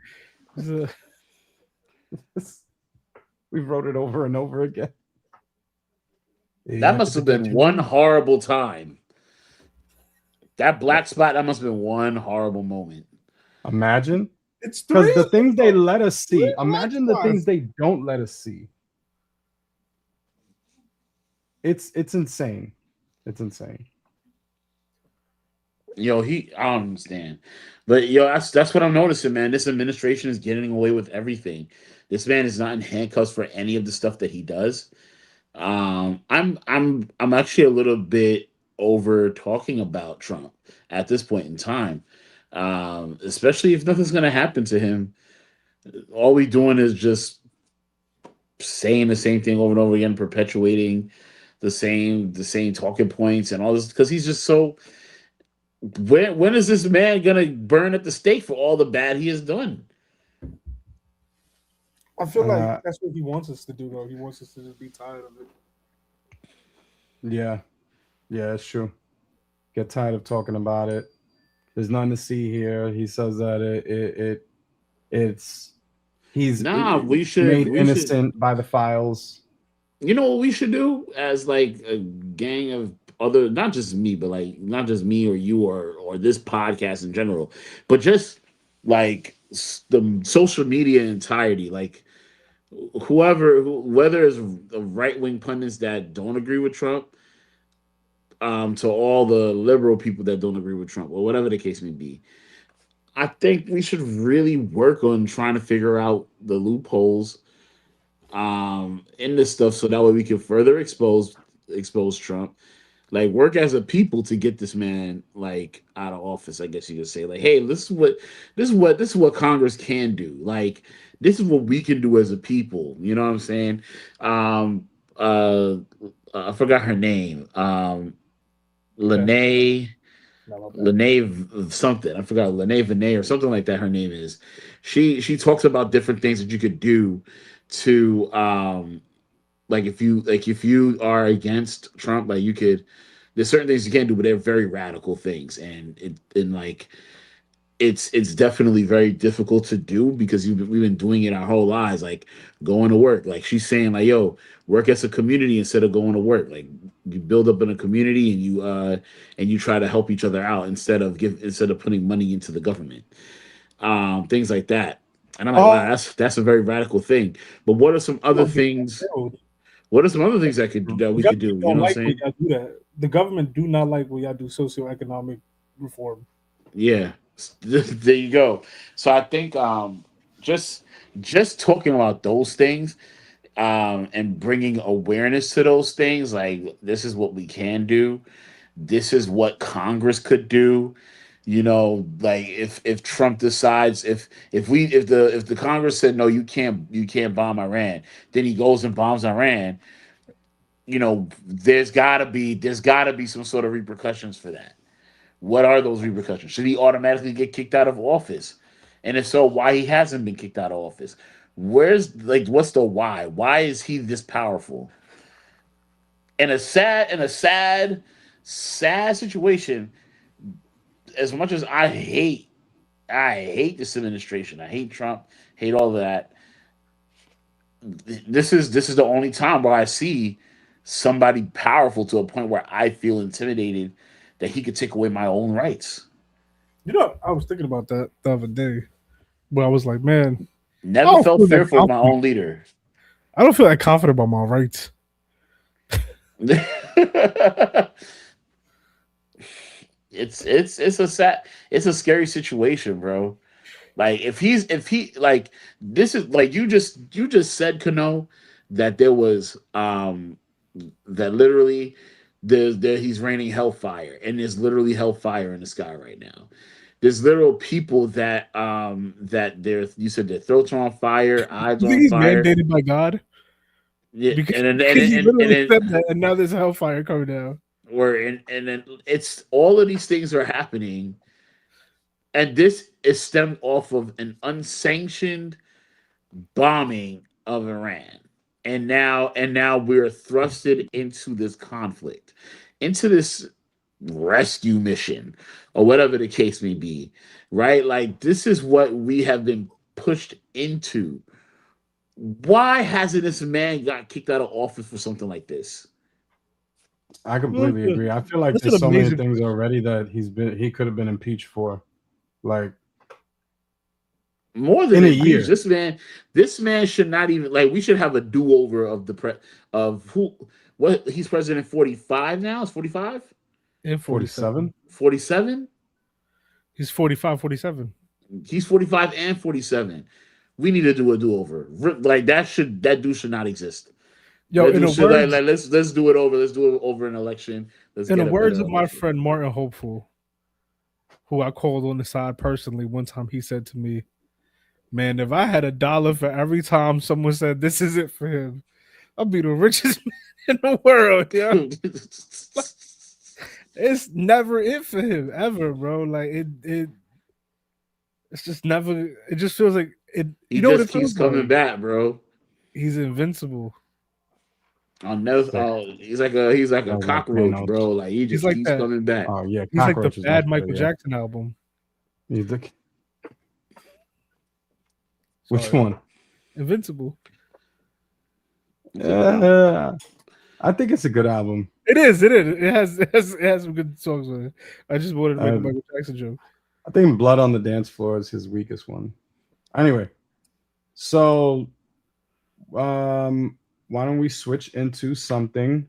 we wrote it over and over again. That must have been one horrible time. That black spot, that must have been one horrible moment. Imagine. It's because the things they let us see. Imagine the things they don't let us see. It's insane. It's insane. Yo, I don't understand. But that's what I'm noticing, man. This administration is getting away with everything. This man is not in handcuffs for any of the stuff that he does. I'm actually a little bit over talking about Trump at this point in time. Especially if nothing's gonna happen to him. All we doing is just saying the same thing over and over again, perpetuating the same talking points and all this, because he's just so. When is this man gonna burn at the stake for all the bad he has done? I feel like that's what he wants us to do, though. He wants us to just be tired of it. Yeah, it's true. Get tired of talking about it. There's nothing to see here. He says that he's made innocent by the files. You know what we should do as like a gang of other, not just me, but like not just me or you or this podcast in general, but just like the social media entirety, like whether it's the right-wing pundits that don't agree with Trump, to all the liberal people that don't agree with Trump, or whatever the case may be. I think we should really work on trying to figure out the loopholes in this stuff so that way we can further expose Trump. Like work as a people to get this man like out of office, I guess you could say. Like, hey, this is what Congress can do. Like, this is what we can do as a people. You know what I'm saying? Um uh I forgot her name. Lene something. I forgot Lene Vinay or something like that. Her name is. She talks about different things that you could do to if you are against Trump, like you could. There's certain things you can't do, but they're very radical things, and like it's definitely very difficult to do because we've been doing it our whole lives, like going to work. Like she's saying, like, yo, work as a community instead of going to work. Like you build up in a community and you try to help each other out instead of putting money into the government. Things like that. And I'm like, wow, that's a very radical thing. But what are some other things? What are some other things that we could do? You know what I'm saying? Y'all do that. The government do not like when y'all do socioeconomic reform. Yeah, there you go. So I think just talking about those things and bringing awareness to those things, like this is what we can do. This is what Congress could do. You know, like if Trump decides if the Congress said no, you can't bomb Iran, then he goes and bombs Iran. You know, there's gotta be some sort of repercussions for that. What are those repercussions? Should he automatically get kicked out of office? And if so, why he hasn't been kicked out of office? What's the why? Why is he this powerful? In a sad situation, as much as I hate this administration. I hate Trump, hate all of that. This is the only time where I see somebody powerful to a point where I feel intimidated that he could take away my own rights. You know, I was thinking about that the other day, but I was like, man, Never felt fearful of my own leader. I don't feel that confident about my rights. It's a scary situation, bro. Like if he like this is like you just said, Kano, that there was that literally there he's raining hellfire, and there's literally hellfire in the sky right now. There's literal people that you said their throats are on fire, eyes You are think on he's fire. mandated by God? Yeah, Because and he literally then said that, and now there's hellfire coming down. and then it's all of these things are happening, and this is stemmed off of an unsanctioned bombing of Iran. And now we're thrusted into this conflict, into this rescue mission, or whatever the case may be, right? Like this is what we have been pushed into. Why hasn't this man got kicked out of office for something like this? I completely agree. I feel like That's there's an so many amazing- things already that he could have been impeached for. Like More than in a impeached. year. This man should not even like. We should have a do over of of who. What he's president 45 now. Is 45? And 47. 47. He's 45, 47. He's 45 and 47. We need to do a do over. Like that dude should not exist. Yo, That in dude the should, words, let's do it over. Let's do it over an election. Let's in get the a words better of my election. friend Martin Hopeful, who I called on the side personally one time, he said to me, "Man, if I had $1 for every time someone said this is it for him, I'd be the richest man in the world." Yeah, it's never it for him ever, bro. Like it's just never. It just feels like it. He You know what just it keeps feels coming like? back, bro. He's invincible. I'll never. Oh, he's like a Like cockroach, Thanos. bro. Like he He's just like keeps that. coming back. Oh yeah, He's like the cockroaches. bad that's Michael good, yeah. Jackson album. He's the which Sorry. one? Invincible. I think it's a good album. It is. It is. It has some good songs on it. I just wanted to make a Michael Jackson joke. I think Blood on the Dance Floor is his weakest one. Anyway, so why don't we switch into something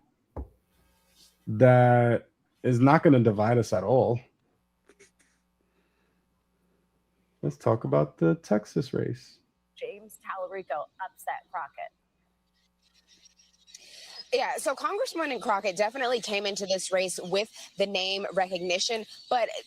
that is not going to divide us at all? Let's talk about the Texas race. James Talarico upset Crockett. Yeah, so Congresswoman Crockett definitely came into this race with the name recognition,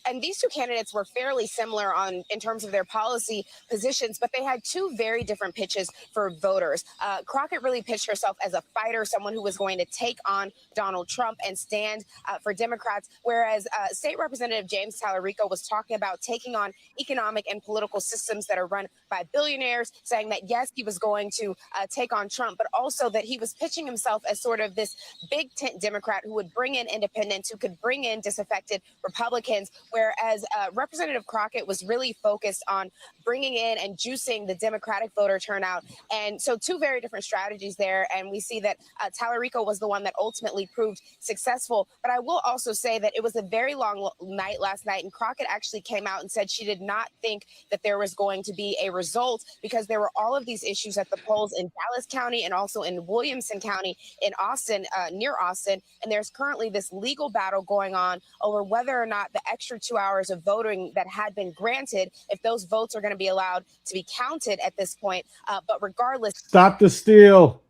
and these two candidates were fairly similar in terms of their policy positions, but they had two very different pitches for voters. Crockett really pitched herself as a fighter, someone who was going to take on Donald Trump and stand for Democrats, whereas State Representative James Talarico was talking about taking on economic and political systems that are run by billionaires, saying that yes, he was going to take on Trump, but also that he was pitching himself as sort of this big tent Democrat who would bring in independents, who could bring in disaffected Republicans, whereas Representative Crockett was really focused on bringing in and juicing the Democratic voter turnout. And so two very different strategies there. And we see that Talarico was the one that ultimately proved successful. But I will also say that it was a very long night last night, and Crockett actually came out and said she did not think that there was going to be a result because there were all of these issues at the polls in Dallas County and also in Williamson County in Austin, near Austin. And there's currently this legal battle going on over whether or not the extra 2 hours of voting that had been granted, if those votes are going to be allowed to be counted at this point. But regardless. Stop the steal.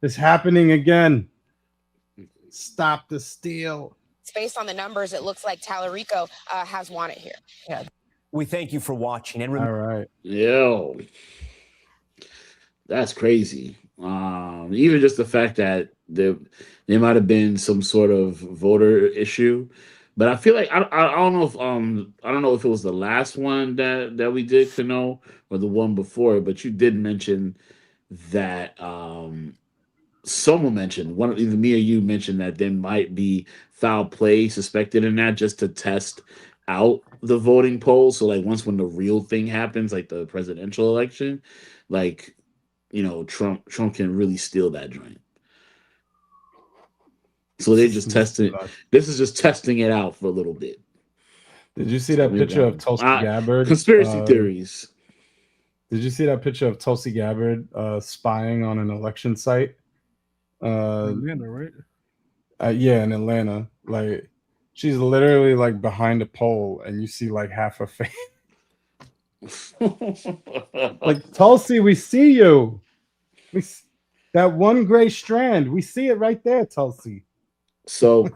It's happening again. Stop the steal. Based on the numbers, it looks like Talarico has won it here. Yeah. We thank you for watching. And all right. Yo, that's crazy. Even just the fact that there might have been some sort of voter issue, but I feel like I don't know if it was the last one that we did to know or the one before, but you did mention that someone mentioned either me or you mentioned that there might be foul play suspected in that just to test out the voting polls. So like when the real thing happens, like the presidential election, like, you know, Trump can really steal that joint. So they just tested. This is just testing it out for a little bit. Did you see that picture of Tulsi Gabbard? Conspiracy theories. Did you see that picture of Tulsi Gabbard spying on an election site? Atlanta, right? Yeah, in Atlanta. Like, she's literally like behind a pole, and you see like half her face. Like, Tulsi, we see you. That one gray strand, we see it right there, Tulsi. So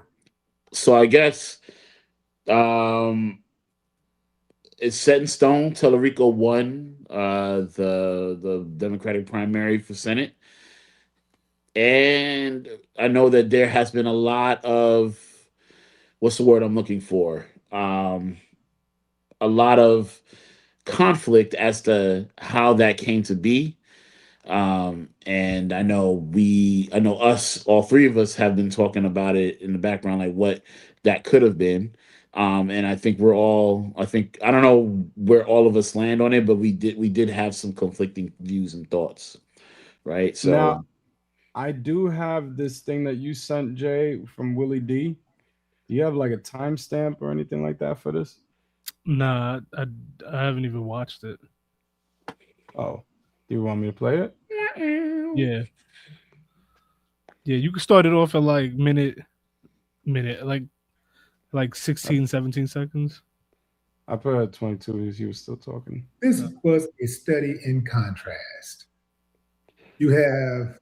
I guess it's set in stone. Talarico won the Democratic primary for Senate. And I know that there has been a lot of, what's the word I'm looking for? A lot of conflict as to how that came to be. And I know us, all three of us have been talking about it in the background, like what that could have been. And I think I don't know where all of us land on it, but we did have some conflicting views and thoughts. Right. So now, I do have this thing that you sent, Jay, from Willie D. Do you have like a timestamp or anything like that for this? Nah, I haven't even watched it. Oh, do you want me to play it? Yeah. Yeah, you can start it off at like minute, like 16, 17 seconds. I put it at 22 as he was still talking. This was a study in contrast. You have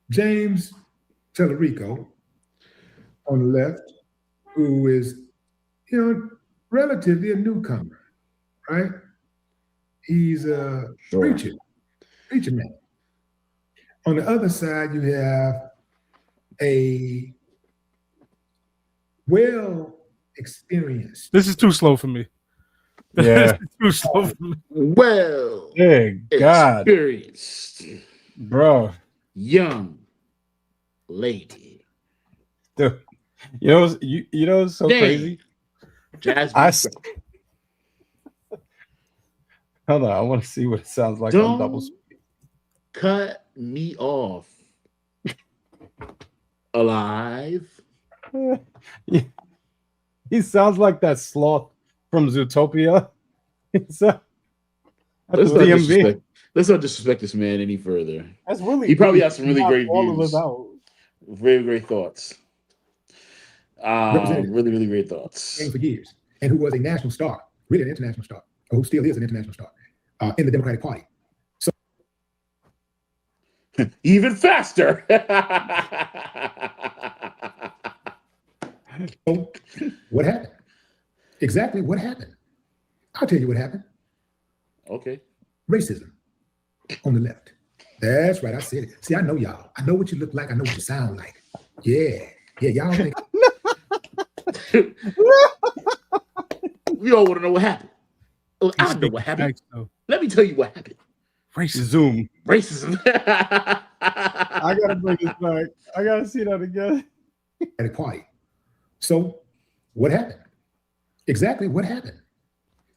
James Talarico on the left, who is, relatively a newcomer, right? He's a preacher man. On the other side, you have a well-experienced. This is too slow for me. Yeah. Too slow for me. Well, hey, God. Experienced. Bro. Young lady. Dude, you know what's so crazy? Jasmine. Hold on, I want to see what it sounds like Don't on double speed. Cut me off. Alive. He sounds like that sloth from Zootopia. Let's not disrespect this man any further. That's really he probably has some really great all views. Of us out. Very great thoughts. Really, really great thoughts. For years, and who was a national star, really an international star. or who still is an international star, in the Democratic Party. So even faster. So what happened? Exactly what happened? I'll tell you what happened. Okay. Racism on the left. That's right. I said it. See, I know y'all. I know what you look like. I know what you sound like. Yeah. Yeah. Y'all think. We all want to know what happened. Oh, I know what happened. Let me tell you what happened. Racism. Racism. I gotta bring this back. I gotta see that again. At a party. So what happened? Exactly what happened?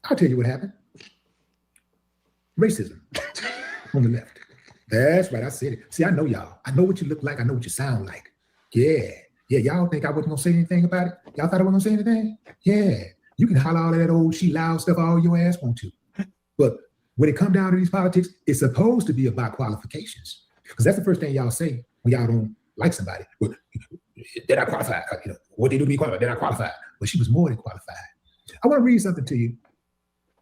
I'll tell you what happened. Racism on the left. That's right. I said it. See, I know y'all. I know what you look like. I know what you sound like. Yeah. Yeah. Y'all think I wasn't going to say anything about it? Y'all thought I wasn't going to say anything? Yeah. You can holler all that old she loud stuff all your ass want to. But when it comes down to these politics, it's supposed to be about qualifications. Because that's the first thing y'all say when y'all don't like somebody. Well, they're not qualified. You know, what they do to be qualified, they're not qualified. But she was more than qualified. I want to read something to you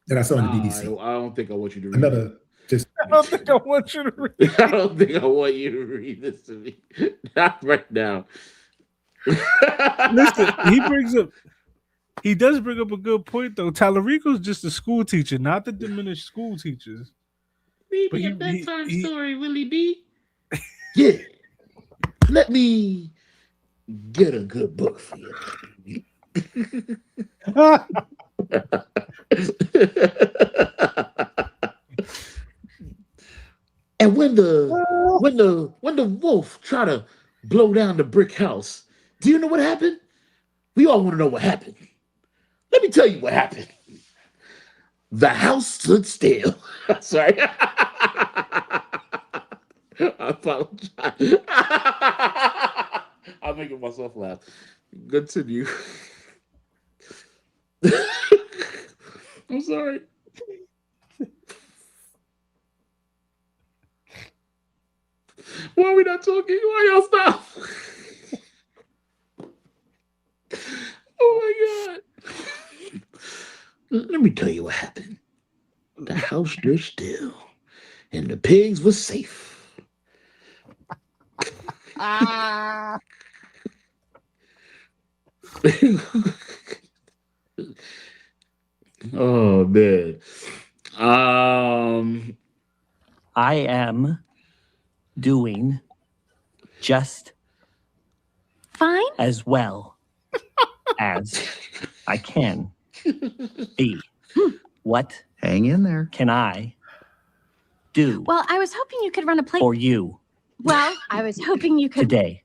that I saw on the BBC. I don't think I want you to read another. Just I don't think I want you to read. I don't think I want you to read this to me. Not right now. Listen, he does bring up a good point though. Talarico's just a school teacher, not to diminish school teachers. Read me a bedtime story, Willie B. Yeah. Let me get a good book for you. And when the wolf try to blow down the brick house, do you know what happened? We all want to know what happened. Let me tell you what happened. The house stood still. Sorry. I apologize. I'm making myself laugh. Continue. I'm sorry. Why are we not talking? Why y'all stop? Oh my God. Let me tell you what happened. The house stood still and the pigs were safe. Oh man. I am doing just fine as well as I can be. What hang in there can I do Well, I was hoping you could run a play. for you Well, I was hoping you could. today?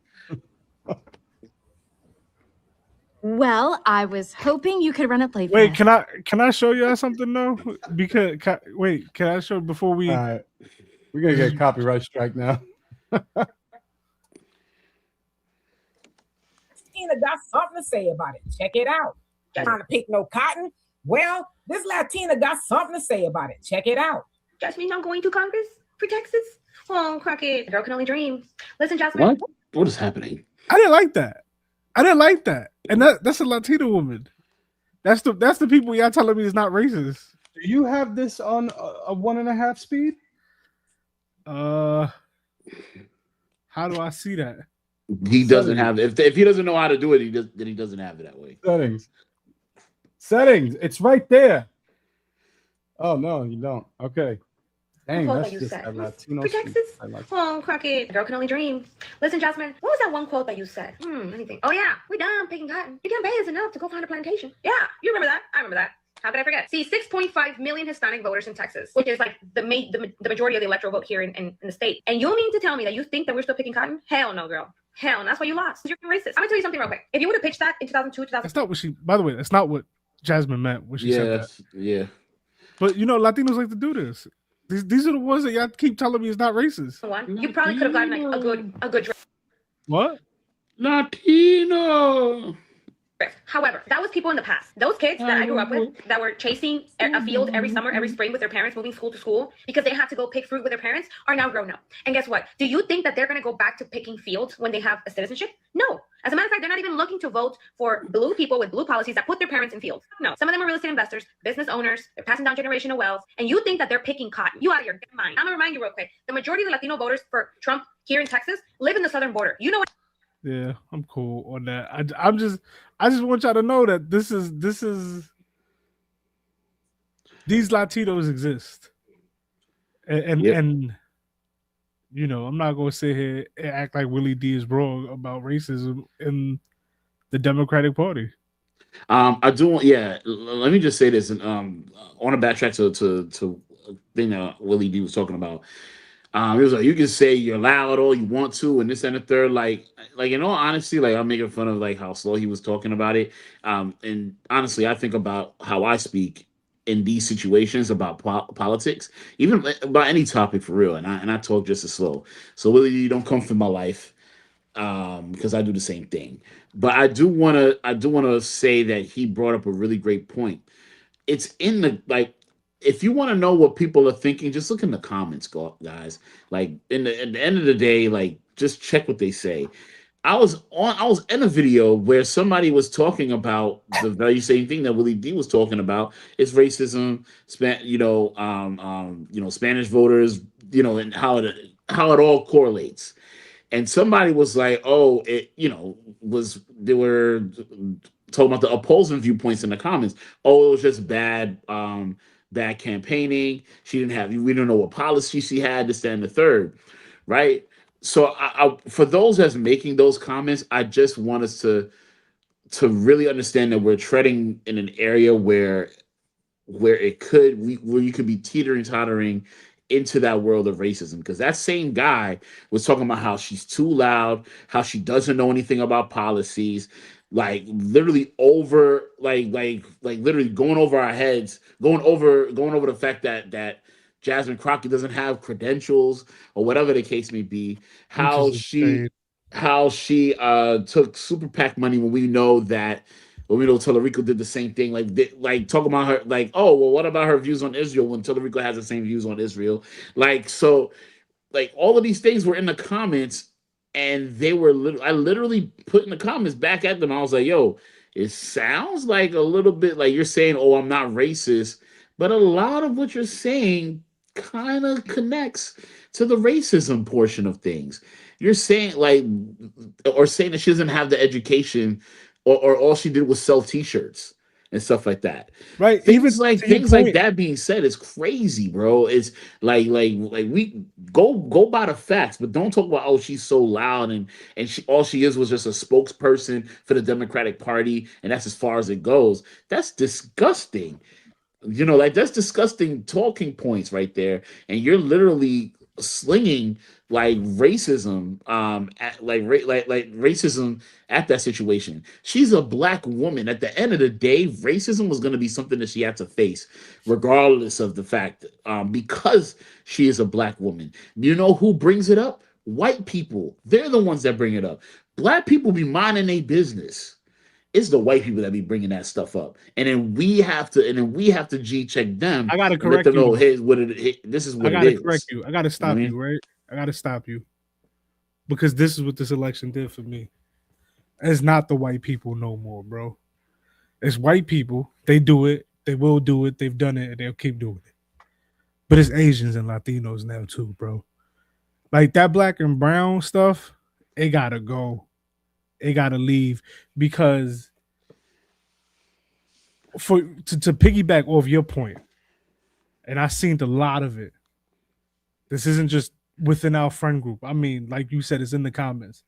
Well, I was hoping you could run a play. For Wait, us. can I show you something though? Because can I show before we? All right. We're gonna get a copyright strike now. Latina got something to say about it. Check it out. Trying to pick no cotton? Well, this Latina got something to say about it. Check it out. Jasmine not going to Congress for Texas? Oh, Crockett, the girl can only dream. Listen, Jasmine. What is happening? I didn't like that. And that's a Latina woman. That's the people y'all telling me is not racist. Do you have this on a 1.5 speed? How do I see that? He doesn't have it. If he doesn't know how to do it, then he doesn't have it that way. Settings. It's right there. Oh no, you don't. Okay. Dang, Quote that's that you just said. a Latino. For speed. Texas? I like it. Oh, Crockett, the girl can only dream. Listen, Jasmine, what was that one quote that you said? Let me think. Oh, yeah, we done picking cotton. You can't pay us enough to go find a plantation. Yeah, you remember that. I remember that. How could I forget? See, 6.5 million Hispanic voters in Texas, which is like the majority of the electoral vote here in the state. And you mean to tell me that you think that we're still picking cotton? Hell no, girl. Hell, and that's why you lost. You're racist. I'm gonna tell you something real quick. If you would have pitched that in 2002, 2000. That's not what she. By the way, that's not what Jasmine meant when she said that. Yeah. But you know, Latinos like to do this. These are the ones that y'all keep telling me is not racist. You probably could have gotten like a good. What? Latino. However, that was people in the past. Those kids that I grew up with that were chasing a field every summer, every spring with their parents, moving school to school because they had to go pick fruit with their parents, are now grown up. And guess what? Do you think that they're going to go back to picking fields when they have a citizenship? No. As a matter of fact, they're not even looking to vote for blue people with blue policies that put their parents in fields. No. Some of them are real estate investors, business owners. They're passing down generational wealth. And you think that they're picking cotton. You out of your mind. I'm going to remind you real quick. The majority of the Latino voters for Trump here in Texas live in the southern border. You know what? Yeah, I'm cool on that. I just want y'all to know that this is these Latinos exist, and you know, I'm not gonna sit here and act like Willie D is wrong about racism in the Democratic Party. I do want, yeah. Let me just say this, and I want to backtrack to thing that Willie D was talking about. It was like, you can say you're loud all you want to, and this and the third. Like in all honesty, like I'm making fun of like how slow he was talking about it. And honestly, I think about how I speak in these situations about politics, even about any topic for real. And I talk just as slow. So Willie, you don't come from my life, because I do the same thing. But I do wanna say that he brought up a really great point. It's in the like if you want to know what people are thinking, just look in the comments, guys. Like at the end of the day, like just check what they say. I was in a video where somebody was talking about the very same thing that Willie D was talking about. It's racism, Spanish voters, and how it all correlates. And somebody was like, "Oh, they were talking about the opposing viewpoints in the comments. Oh, it was just bad campaigning. We don't know what policy she had, this, that, and the third, right?" So for those that's making those comments, I just want us to really understand that we're treading in an area where you could be tottering into that world of racism, because that same guy was talking about how she's too loud, how she doesn't know anything about policies, like literally literally going over our heads, going over the fact that Jasmine Crockett doesn't have credentials or whatever the case may be. How she took super PAC money when we know Talarico did the same thing. Like talking about her, like, oh well, what about her views on Israel when Talarico has the same views on Israel? All of these things were in the comments, and they were I literally put in the comments back at them. I was like, yo, it sounds like a little bit like you're saying, oh, I'm not racist, but a lot of what you're saying kind of connects to the racism portion of things. You're saying or saying that she doesn't have the education, or all she did was sell T-shirts and stuff like that. Right. Things like that being said is crazy, bro. It's like we go by the facts, but don't talk about, oh, she's so loud and all she is was just a spokesperson for the Democratic Party, and that's as far as it goes. That's disgusting. That's disgusting talking points right there, and you're literally slinging racism, racism at that situation. She's a black woman. At the end of the day, racism was going to be something that she had to face, regardless of the fact, because she is a black woman. You know who brings it up? White people. They're the ones that bring it up. Black people be minding their business. It's the white people that be bringing that stuff up, and then we have to G check them. I gotta correct correct them. Know, you. hey, this is what it is. I gotta correct you. I gotta stop you, right? I gotta stop you, because this is what this election did for me. It's not the white people no more, bro. It's white people. They do it. They will do it. They've done it, and they'll keep doing it. But it's Asians and Latinos now too, bro. Like that black and brown stuff, it gotta go. It gotta leave, because to piggyback off your point, and I seen a lot of it. This isn't just within our friend group. I mean, like you said, it's in the comments.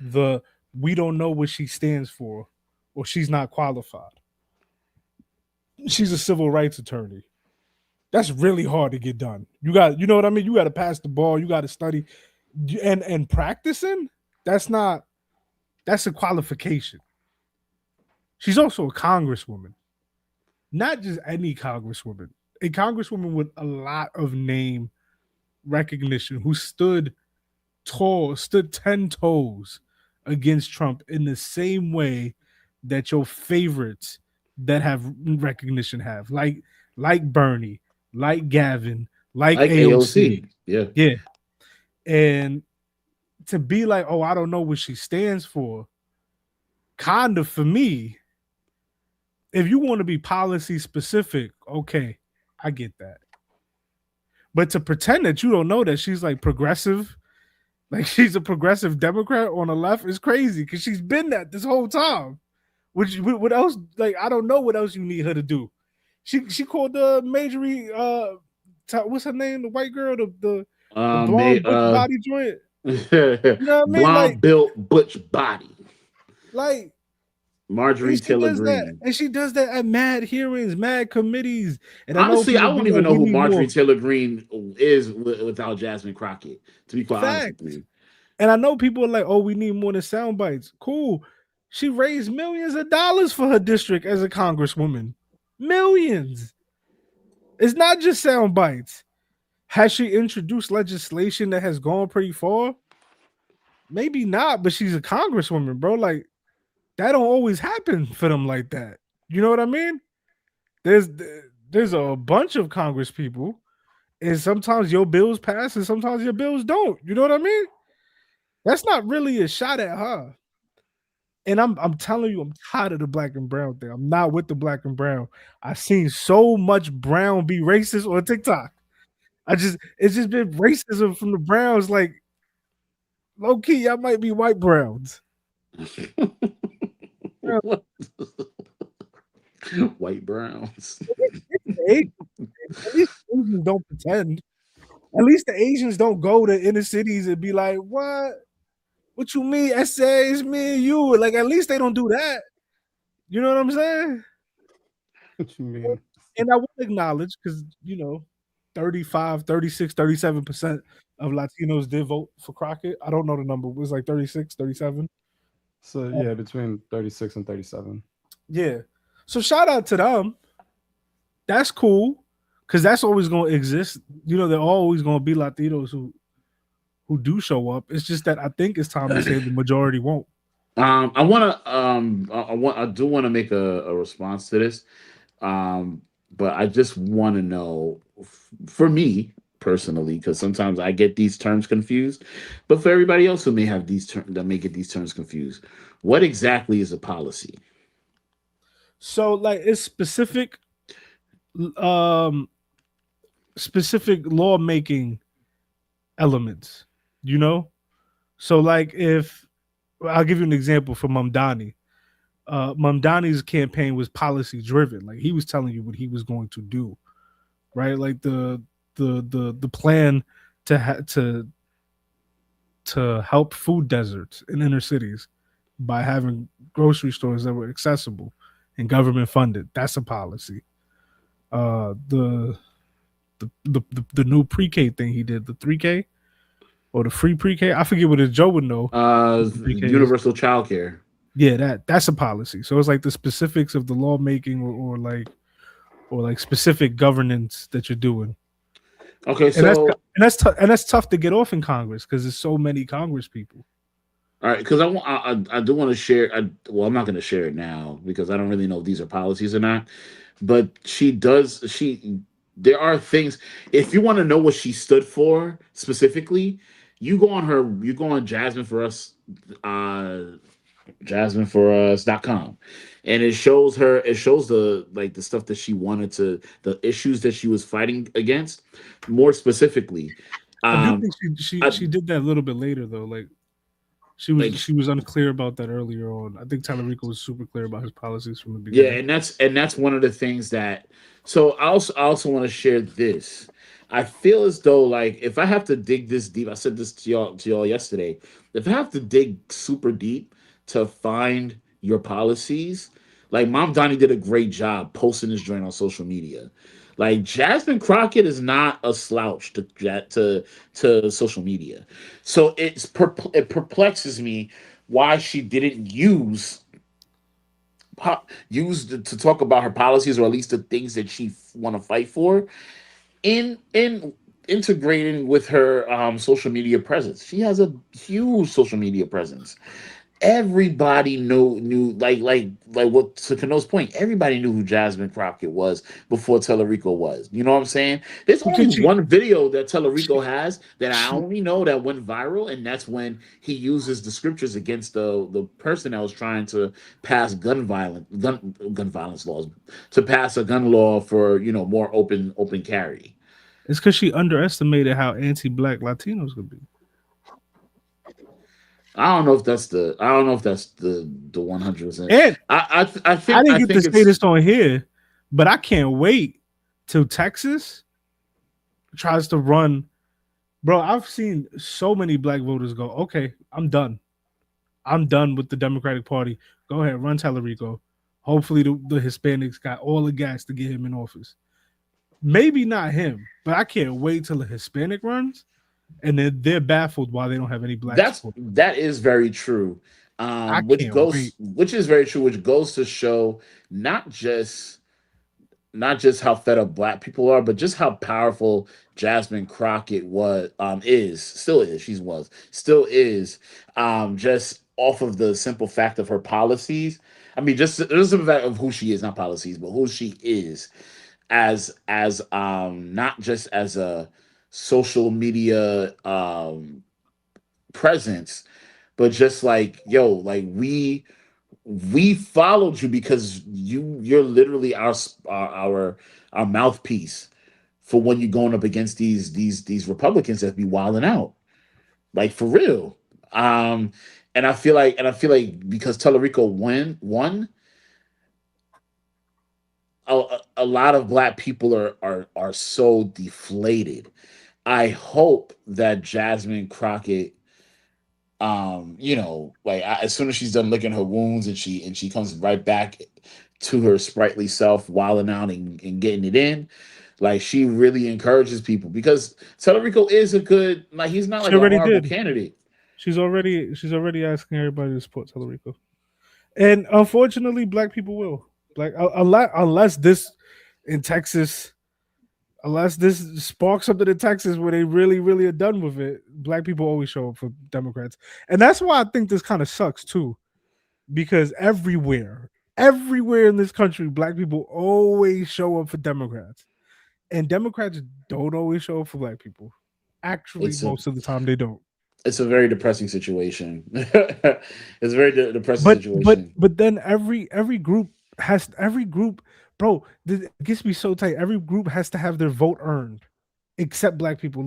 We don't know what she stands for, or she's not qualified. She's a civil rights attorney. That's really hard to get done. You know what I mean? You got to pass the ball. You got to study, and practicing. That's a qualification. She's also a congresswoman, not just any congresswoman. A congresswoman with a lot of name recognition, who stood 10 toes against Trump in the same way that your favorites that have recognition have, like Bernie, like Gavin, like AOC. Yeah. Yeah. And to be like, oh, I don't know what she stands for, kind of for me, if you want to be policy specific, okay, I get that. But to pretend that you don't know that she's like progressive, like she's a progressive Democrat on the left is crazy because she's been that this whole time. What else? Like, I don't know what else you need her to do. She called the Majorie, what's her name? The white girl, the blonde butch body joint. You know what I mean? Blonde Like, built butch body. Like Marjorie Taylor does Greene. that, and she does that at mad hearings, mad committees. And Honestly, I know won't even know who Marjorie Taylor Greene is without Jasmine Crockett, to be quite honest with you. And I know people are like, oh, we need more than sound bites. Cool. She raised millions of dollars for her district as a congresswoman. Millions. It's not just sound bites. Has she introduced legislation that has gone pretty far? Maybe not, but she's a congresswoman, bro. Like, that don't always happen for them like that. You know what I mean? There's a bunch of Congress people, and sometimes your bills pass and sometimes your bills don't. You know what I mean? That's not really a shot at her. And I'm telling you, I'm tired of the black and brown thing. I'm not with the black and brown. I've seen so much brown be racist on TikTok. It's just been racism from the browns. Like, low key, y'all might be white browns. White browns. At least Asians don't pretend. At least the Asians don't go to inner cities and be like, what? What you mean? Essays, me and you. Like, at least they don't do that. You know what I'm saying? What you mean? And I will acknowledge, because, 35, 36, 37% of Latinos did vote for Crockett. I don't know the number. It was like 36, 37. So, yeah, between 36 and 37. Yeah. So shout out to them. That's cool, because that's always going to exist. There are always going to be Latinos who do show up. It's just that I think it's time to say the majority won't. I do want to make a response to this, but I just want to know, for me personally, because sometimes I get these terms confused, but for everybody else who may have these terms that may get these terms confused, what exactly is a policy? So, like, it's specific lawmaking elements. So, like, if I'll give you an example for Mamdani. Mamdani's campaign was policy driven. Like, he was telling you what he was going to do, right? Like the plan to help food deserts in inner cities by having grocery stores that were accessible and government funded. That's a policy. The new pre-K thing he did, the 3K or the free pre-K. I forget what it is. Joe would know. Universal child care. Yeah, that's a policy. So it's like the specifics of the lawmaking or like specific governance that you're doing. Okay, so and that's tough to get off in Congress because there's so many Congress people. All right, because I do want to share. Well, I'm not going to share it now because I don't really know if these are policies or not. But there are things. If you want to know what she stood for specifically, you go on Jasmine for Us, JasmineForUs.com, and it shows the stuff that she wanted the issues that she was fighting against. More specifically, I do think she did that a little bit later though. Like she was unclear about that earlier on. I think Talarico was super clear about his policies from the beginning. Yeah, and that's one of the things that. So I also want to share this. I feel as though, like, if I have to dig this deep, I said this to y'all yesterday. If I have to dig super deep to find your policies, like Mom Donnie did a great job posting this joint on social media. Like, Jasmine Crockett is not a slouch to social media, so it perplexes me why she didn't use to talk about her policies, or at least the things that she want to fight for, in integrating with her social media presence. She has a huge social media presence. everybody knew like what to Kano's point, everybody knew who Jasmine Crockett was before Talarico was. You know what I'm saying? There's only one video that Talarico has that I only know that went viral, and that's when he uses the scriptures against the person that was trying to pass gun violence laws, to pass a gun law for more open carry. It's because she underestimated how anti-black Latinos could be. I don't know if that's the 100%. And I think I didn't get to say it's this on here, but I can't wait till Texas tries to run. Bro, I've seen so many black voters go, okay, I'm done. I'm done with the Democratic Party. Go ahead, run Talarico. Hopefully the Hispanics got all the gas to get him in office. Maybe not him, but I can't wait till the Hispanic runs, and then they're baffled why they don't have any black support. That is very true. Which is very true, which goes to show not just how fed up black people are, but just how powerful Jasmine Crockett still is, just off of the simple fact of her policies. I mean, just the fact of who she is, not policies, but who she is as not just as a social media presence, but just like, yo, like we followed you because you're literally our mouthpiece for when you're going up against these Republicans that be wilding out, like for real. And I feel like because Talarico won, a lot of black people are so deflated. I hope that Jasmine Crockett, as soon as she's done licking her wounds and she comes right back to her sprightly self, wilding out and getting it in, like she really encourages people, because Talarico is a good, like, he's not like a horrible candidate. She's already asking everybody to support Talarico, and unfortunately, black people will, like, unless this sparks something in Texas where they really, really are done with it, black people always show up for Democrats. And that's why I think this kind of sucks too, because everywhere in this country, black people always show up for Democrats, and Democrats don't always show up for black people. Actually, most of the time they don't. It's a very depressing situation. It's a very depressing situation. But then every group, bro, it gets me so tight. Every group has to have their vote earned, except black people.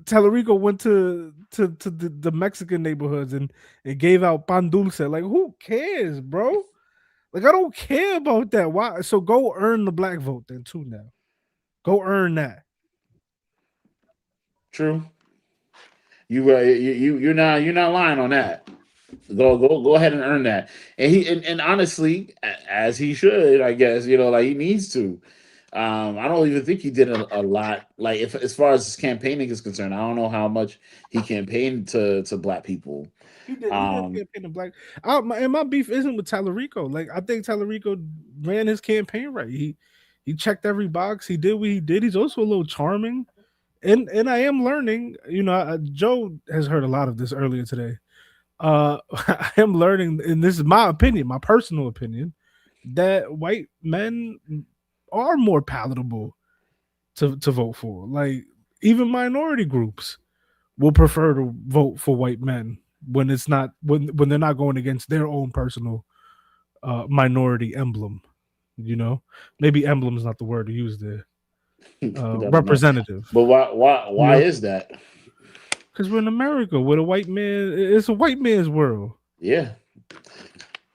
Talarico went to the Mexican neighborhoods and gave out pan dulce. Like, who cares, bro? Like, I don't care about that. Why? So go earn the black vote then too. Now, go earn that. True. You're not lying on that. Go ahead and earn that. And honestly, as he should, I guess, like he needs to. I don't even think he did a lot. Like, as far as his campaigning is concerned, I don't know how much he campaigned to black people. He did campaign to black. And my beef isn't with Talarico. Like, I think Talarico ran his campaign right. He checked every box. He did what he did. He's also a little charming. And I am learning, Joe has heard a lot of this earlier today. I am learning, and this is my opinion, my personal opinion, that white men are more palatable to vote for. Like, even minority groups will prefer to vote for white men when it's not when they're not going against their own personal minority emblem. Maybe emblem is not the word to use there. Representative. But why is that? Because we're in America, where it's a white man's world. Yeah,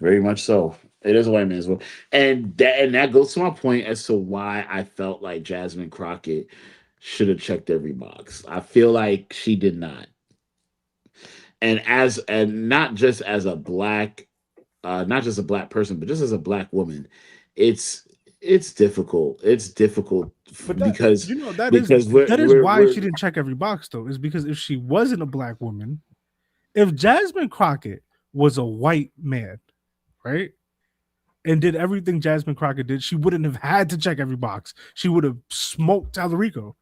very much so. It is a white man's world, and that goes to my point as to why I felt like Jasmine Crockett should have checked every box. I feel like she did not, and not just as a black person, but just as a black woman, it's difficult. It's difficult because that is why she didn't check every box, though. Is because if she wasn't a black woman, if Jasmine Crockett was a white man, right, and did everything Jasmine Crockett did, she wouldn't have had to check every box. She would have smoked Talarico.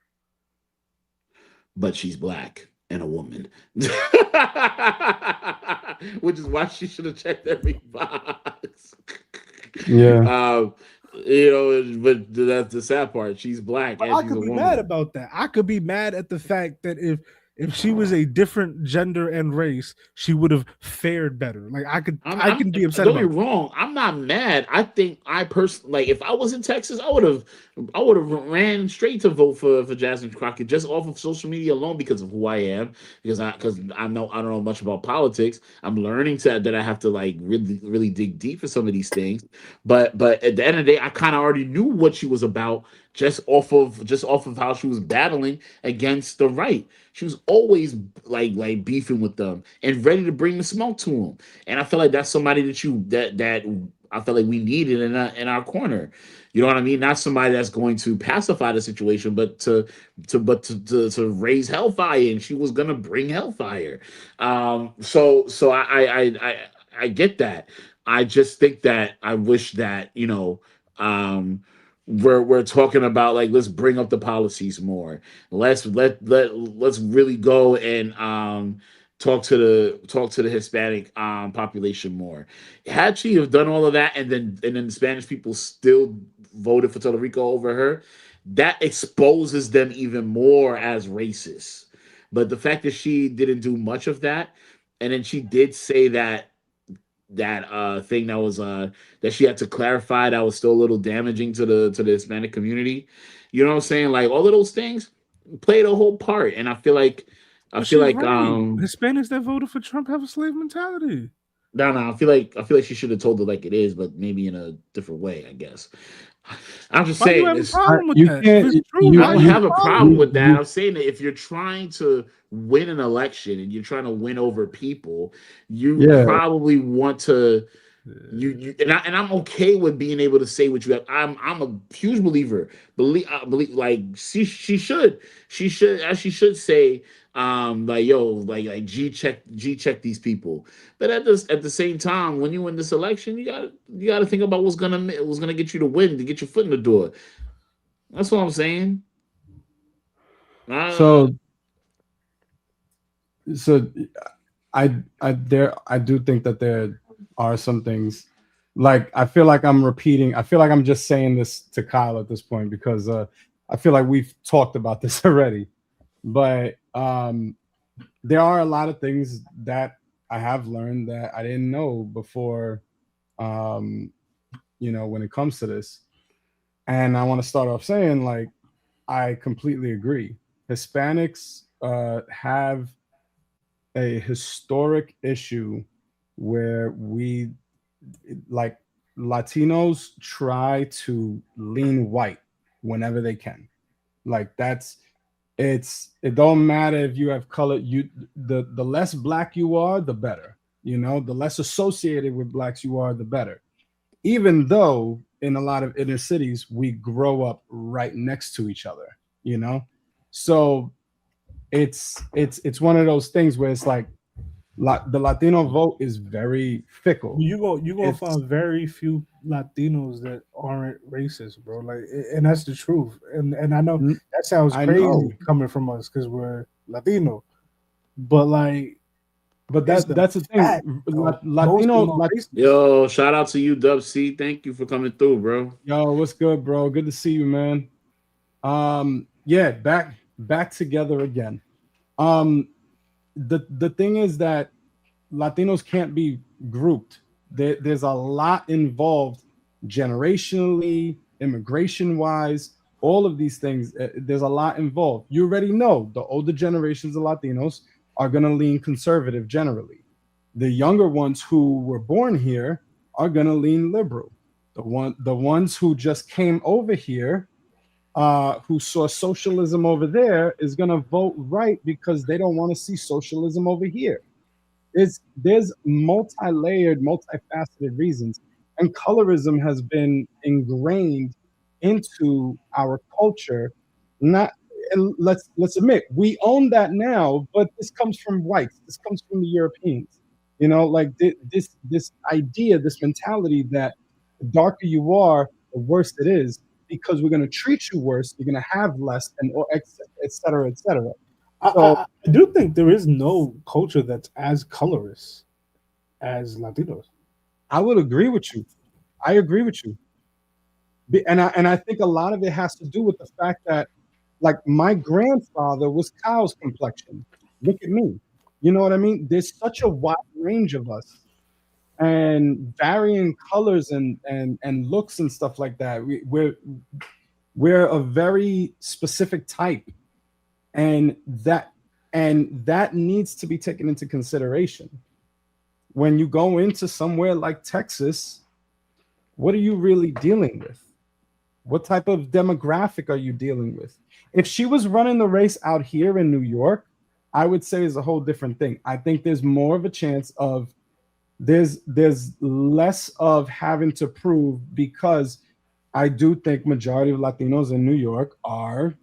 But she's black. and a woman. Which is why she should have checked every box. Yeah. But that's the sad part. She's black But and I she's could a be woman. mad about that. I could be mad at the fact that if she was a different gender and race, she would have fared better. Like I can be upset Don't about get me wrong. I'm not mad. I think I personally, like, if I was in Texas, I would have ran straight to vote for Jasmine Crockett just off of social media alone because of who I am. Because I don't know much about politics. I'm learning that I have to like really dig deep for some of these things. But at the end of the day, I kind of already knew what she was about just off of how she was battling against the right. She was always like beefing with them and ready to bring the smoke to them. And I feel like that's somebody that I feel like we needed in our corner. You know what I mean? Not somebody that's going to pacify the situation, but to raise hellfire. And she was gonna bring hellfire. So I get that. I just think that I wish that we're talking about, like, let's bring up the policies more. Let's really go and talk to the Hispanic population more. Had she have done all of that, and then the Spanish people still voted for Talarico over her, that exposes them even more as racist. But the fact that she didn't do much of that, and then she did say that thing that she had to clarify that was still a little damaging to the Hispanic community. You know what I'm saying? Like, all of those things played a whole part, and I feel like But she's right. Hispanics that voted for Trump have a slave mentality. no, I feel like she should have told it like it is, but maybe in a different way, I guess. I'm just Why do you saying have a this. problem with You that? can't- If it's true, you- I don't why have a problem with that. you- I'm saying that if you're trying to win an election and you're trying to win over people, you Yeah. probably want to I'm okay with being able to say what you have. I'm a huge believer. Believe like she should say like, yo, like G check these people. But at the same time, when you win this election, you gotta think about what's gonna get you to win, to get your foot in the door. That's what I'm saying. So I do think that there are some things, like, I feel like I'm repeating. I feel like I'm just saying this to Kyle at this point because I feel like we've talked about this already. But there are a lot of things that I have learned that I didn't know before. When it comes to this, and I want to start off saying, like, I completely agree. Hispanics have a historic issue where like, Latinos try to lean white whenever they can. Like, it don't matter if you have color. The less black you are, the better. The less associated with blacks you are, the better. Even though in a lot of inner cities we grow up right next to each other. So it's one of those things where it's like, the Latino vote is very fickle. You're gonna find very few Latinos that aren't racist, bro. Like, and that's the truth. And I know that sounds I crazy know. coming from us because we're Latino, but like, But that's the thing. Latino. Yo, shout out to you, Dub C. Thank you for coming through, bro. Yo, what's good, bro? Good to see you, man. Yeah, back together again. The thing is that Latinos can't be grouped. There's a lot involved generationally, immigration wise, all of these things. There's a lot involved. You already know the older generations of Latinos are going to lean conservative generally. The younger ones who were born here are going to lean liberal. The ones who just came over here, who saw socialism over there, is going to vote right because they don't want to see socialism over here. There's multi-layered, multifaceted reasons, and colorism has been ingrained into our culture. And let's admit, we own that now, but this comes from whites. This comes from the Europeans. Like, this idea, this mentality that the darker you are, the worse it is, because we're going to treat you worse, you're going to have less, and et cetera, et cetera. I do think there is no culture that's as colorist as Latinos. I would agree with you. I agree with you. And I think a lot of it has to do with the fact that, like, my grandfather was cow's complexion. Look at me. You know what I mean? There's such a wide range of us, and varying colors and looks and stuff like that. We're a very specific type, and that needs to be taken into consideration. When you go into somewhere like Texas, what are you really dealing with? What type of demographic are you dealing with? If she was running the race out here in New York, I would say is a whole different thing. I think there's more of a chance of there's less of having to prove, because I do think majority of Latinos in New York are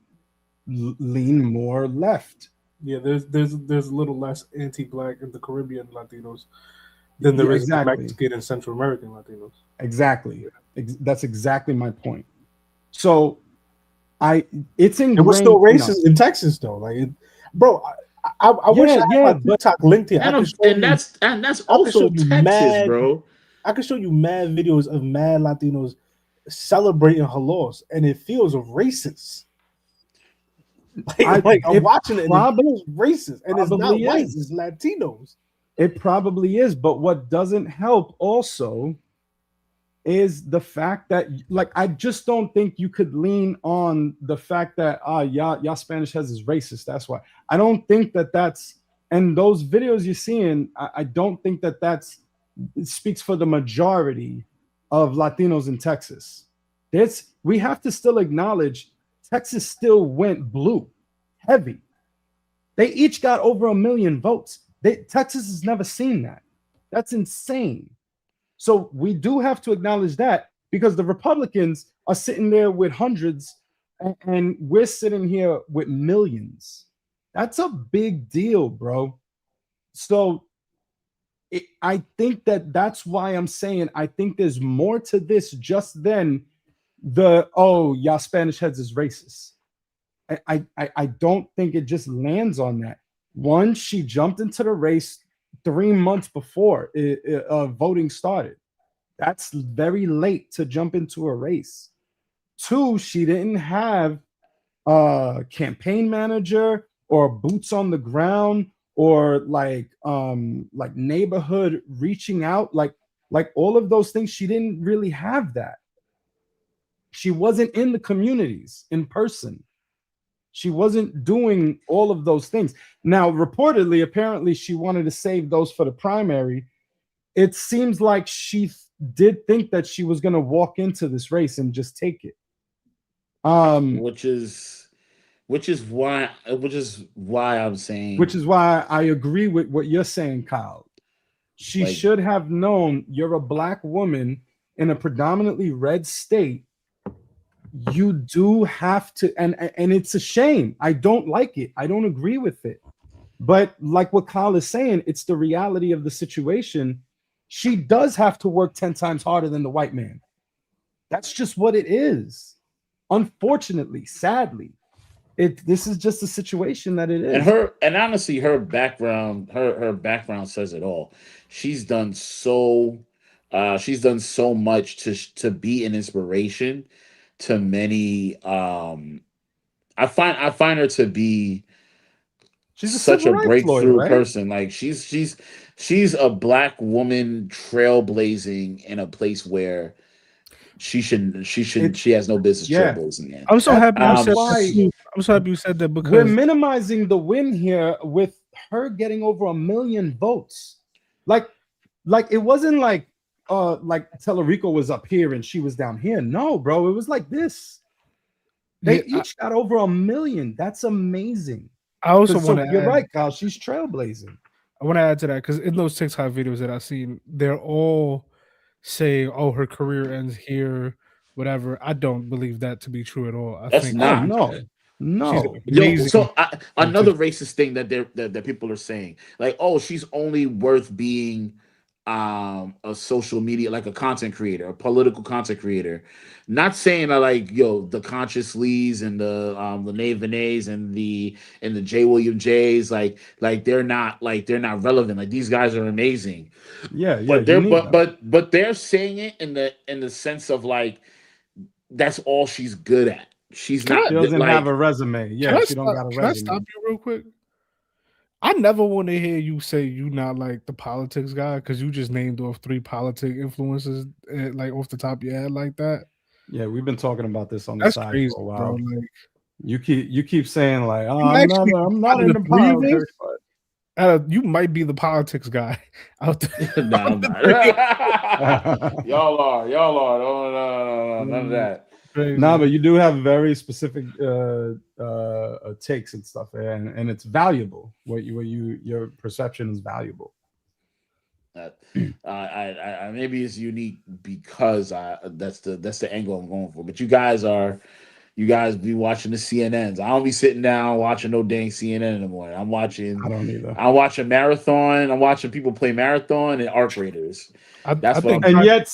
lean more left. Yeah, there's a little less anti-black in the Caribbean Latinos than there is exactly. Mexican and Central American Latinos. Exactly. That's exactly my point. So it's ingrained. And we're still racist in Texas, though. Like, bro, I wish I had my TikTok linked here. And that's also Texas, bro. I can show you mad videos of mad Latinos celebrating halos, and it feels racist. I'm watching it, and it feels racist, and it's not white, it's Latinos. It probably is, but what doesn't help also is the fact that, like, I just don't think you could lean on the fact that y'all Spanish heads is racist. That's why I don't think that's, and those videos you're seeing, I don't think it speaks for the majority of Latinos in Texas. We have to still acknowledge Texas still went blue, heavy. They each got over 1 million votes. Texas has never seen that. That's insane. So we do have to acknowledge that, because the Republicans are sitting there with hundreds and we're sitting here with millions. That's a big deal, bro. So I think that's why I'm saying I think there's more to this just than y'all Spanish heads is racist. I don't think it just lands on that. One, she jumped into the race 3 months before voting started. That's very late to jump into a race. Two, she didn't have a campaign manager or boots on the ground or like neighborhood reaching out, like all of those things. She didn't really have that. She wasn't in the communities in person. She wasn't doing all of those things. Now, reportedly, apparently, she wanted to save those for the primary. It seems like she did think that she was going to walk into this race and just take it. Which is why I'm saying. Which is why I agree with what you're saying, Kyle. She should have known you're a black woman in a predominantly red state. You do have to, and it's a shame. I don't like it. I don't agree with it. But like what Kyle is saying, it's the reality of the situation. She does have to work 10 times harder than the white man. That's just what it is. Unfortunately, sadly, this is just a situation that it is. And honestly, her background says it all. She's done so much to be an inspiration to many. I find her to be such a breakthrough person. Like she's a black woman trailblazing in a place where she has no business trailblazing in. I'm so happy you said that. I'm so happy you said that, because we're minimizing the win here with her getting over 1 million votes. Like it wasn't like Talarico was up here and she was down here. No, bro, it was like this. They each got over 1 million. That's amazing. I also want to. You're right, Kyle. She's trailblazing. I want to add to that, because in those TikTok videos that I've seen, they're all saying, "Oh, her career ends here." Whatever. I don't believe that to be true at all. That's think not. No. Another racist thing that people are saying, like, oh, she's only worth being a social media, like a content creator, a political content creator. Not saying that like the Conscious Lees and the Nate Vinay's and the J. William J's like they're not relevant. Like these guys are amazing. Yeah, But you they're need them. but they're saying it in the sense of like that's all she's good at. She's Can not She doesn't have like a resume. Yeah, she don't got a Can I resume. stop you real quick? I never want to hear you say you not like the politics guy because you just named off 3 politic influences like off the top of your head like that. Yeah, we've been talking about this on the That's side crazy, for a bro. while. Like You keep saying like, oh, you I'm actually not out of into the 3 of us, politics, but you might be the politics guy out there. no, I'm not. y'all are. No, none of that. No, but you do have very specific takes and stuff, and it's valuable. Your perception is valuable. I maybe it's unique because that's the angle I'm going for. But you guys be watching the CNNs. I don't be sitting down watching no dang CNN in the morning. I don't either. I'm watching marathon. I'm watching people play marathon and arc raiders. That's what. And yet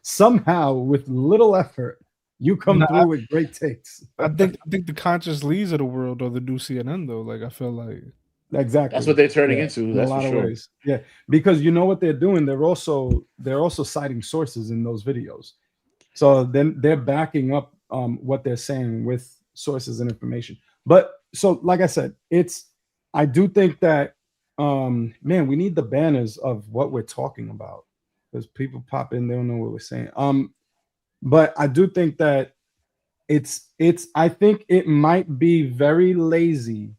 somehow with little effort, you come through with great takes. I think the Conscious Lees of the world are the new CNN though. Like I feel like exactly that's what they're turning into. in That's a lot for of sure. ways. Yeah, because you know what they're doing. They're also citing sources in those videos. So then they're backing up what they're saying with sources and information. But so, like I said, I do think that man, we need the banners of what we're talking about because people pop in, they don't know what we're saying. But I do think that I think it might be very lazy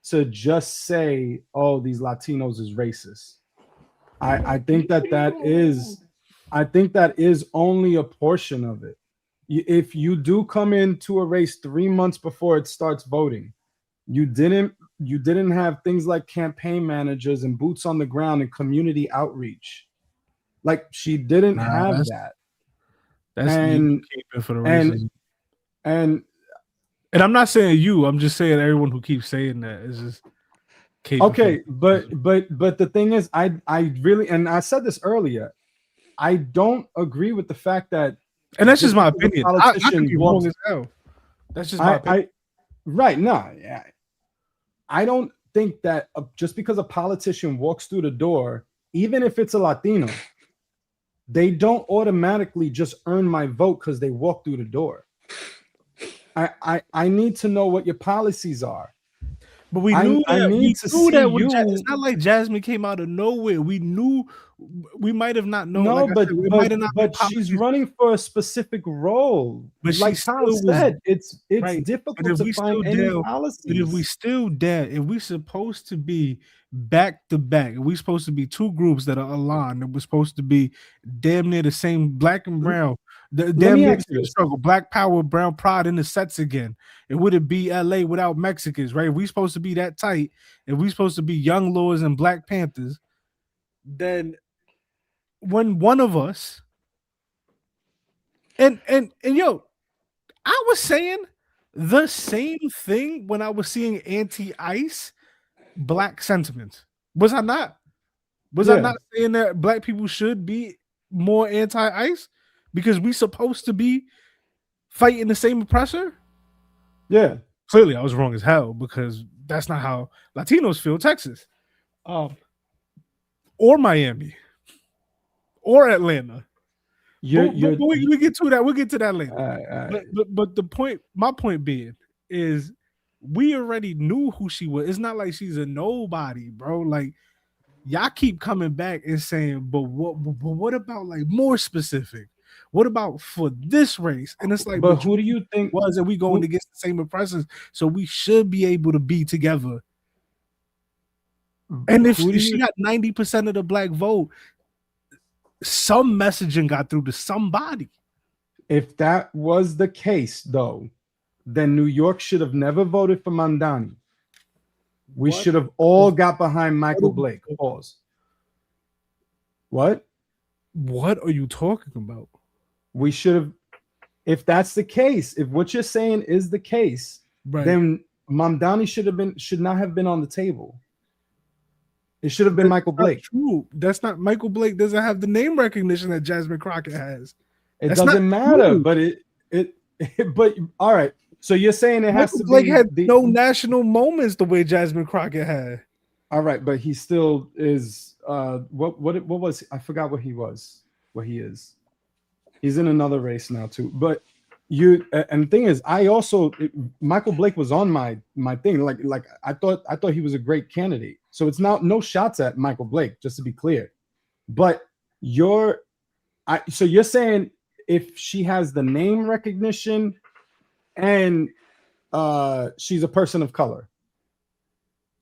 to just say, oh, these Latinos is racist. I think that is only a portion of it. If you do come into a race 3 months before it starts voting, you didn't have things like campaign managers and boots on the ground and community outreach. Like she didn't have that. That's and keeping for the racism. And I'm not saying you. I'm just saying everyone who keeps saying that is just okay. But the thing is, I really, and I said this earlier, I don't agree with the fact that, and that's just my opinion. I could be wrong as hell. That's just my opinion. Right? No, yeah. I don't think that just because a politician walks through the door, even if it's a Latino, they don't automatically just earn my vote because they walk through the door. I need to know what your policies are. But we knew that. It's not like Jasmine came out of nowhere. We knew. We might have not known. No, like but she's running for a specific role. But like Kyle said, it's right. difficult to find any policies. But if we still dead, if we supposed to be back to back, if we supposed to be 2 groups that are aligned, and we're supposed to be damn near the same, black and brown. Damn near the same struggle, Black Power, Brown Pride in the sets again. It wouldn't be LA without Mexicans, right? If we supposed to be that tight, if we supposed to be Young Lords and Black Panthers, then when one of us and yo, I was saying the same thing when I was seeing anti-ICE black sentiments. Was I not? Was I not saying that black people should be more anti-ICE? Because we supposed to be fighting the same oppressor? Yeah. Clearly, I was wrong as hell because that's not how Latinos feel Texas. Or Miami. Or Atlanta. We get to that. We'll get to that later. But the point, my point being, is we already knew who she was. It's not like she's a nobody, bro. Like, y'all keep coming back and saying, but what about like more specific? What about for this race? And it's like, but who do you think was it? We going against the same oppressors, so we should be able to be together. And if she got 90% of the black vote, some messaging got through to somebody. If that was the case, though, then New York should have never voted for Mamdani. We should have all got behind Michael Blake. Pause. What? What are you talking about? We should have, if that's the case, if what you're saying is the case, then Mamdani should not have been on the table. It should have been Michael Blake. True. That's not Michael Blake. Doesn't have the name recognition that Jasmine Crockett has. It doesn't matter, but but all right. So you're saying it has Michael to Blake be had no national moments the way Jasmine Crockett had. All right, but he still is. What was I forgot what he was. What he is. He's in another race now too. But and the thing is, Michael Blake was on my thing. Like I thought he was a great candidate. So it's now no shots at Michael Blake, just to be clear. But you're saying if she has the name recognition and she's a person of color.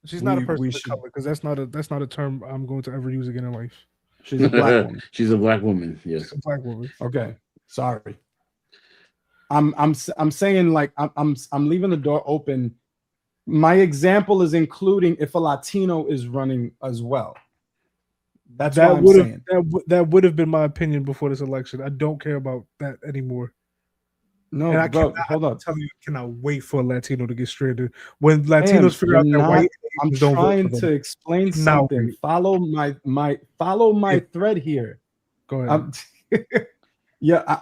She's not a person of color because that's not a term I'm going to ever use again in life. She's a black woman. She's a black woman. Yes. She's a black woman. Okay. Sorry. I'm saying like I'm leaving the door open. My example is including if a Latino is running as well. That's what I'm saying. That would have been my opinion before this election. I don't care about that anymore. No, and hold on. I'm telling you, I cannot wait for a Latino to get stranded. When Latinos figure out that white, I'm trying to explain something. Follow my thread here. Go ahead.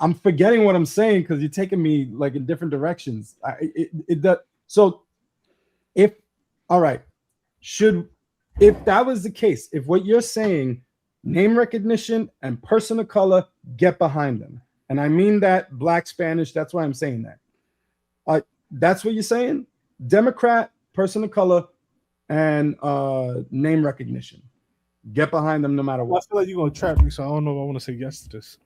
I'm forgetting what I'm saying because you're taking me like in different directions. So if that was the case, if what you're saying, name recognition and person of color, get behind them. And I mean that Black, Spanish, that's why I'm saying that. That's what you're saying? Democrat, person of color, and name recognition. Get behind them no matter what. I feel like you're gonna trap me, so I don't know if I want to say yes to this.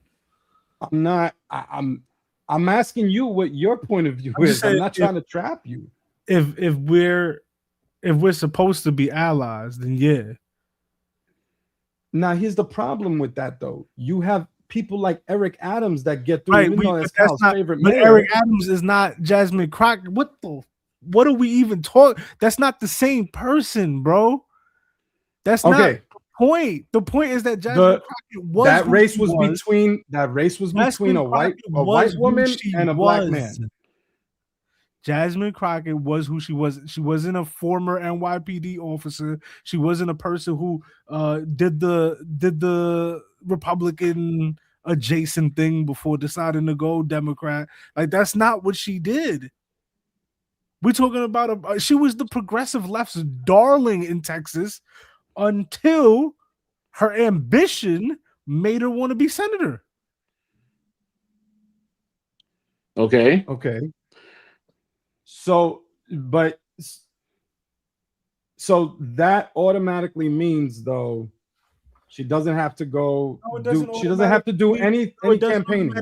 I'm not. I'm asking you what your point of view is. I'm not trying to trap you. If we're supposed to be allies, then yeah. Now here's the problem with that though. You have people like Eric Adams that get through. Right, that's not favorite. But Eric Adams is not Jasmine Crockett. What are we even talking? That's not the same person, bro. That's not the point. The point is that Jasmine Crockett was that race was between a white woman and a black man. Jasmine Crockett was who she was. She wasn't a former NYPD officer. She wasn't a person who did the Republican adjacent thing before deciding to go Democrat. Like that's not what she did. We're talking about she was the progressive left's darling in Texas until her ambition made her want to be senator. Okay. So that automatically means though she doesn't have to go. She doesn't have to do any campaigning.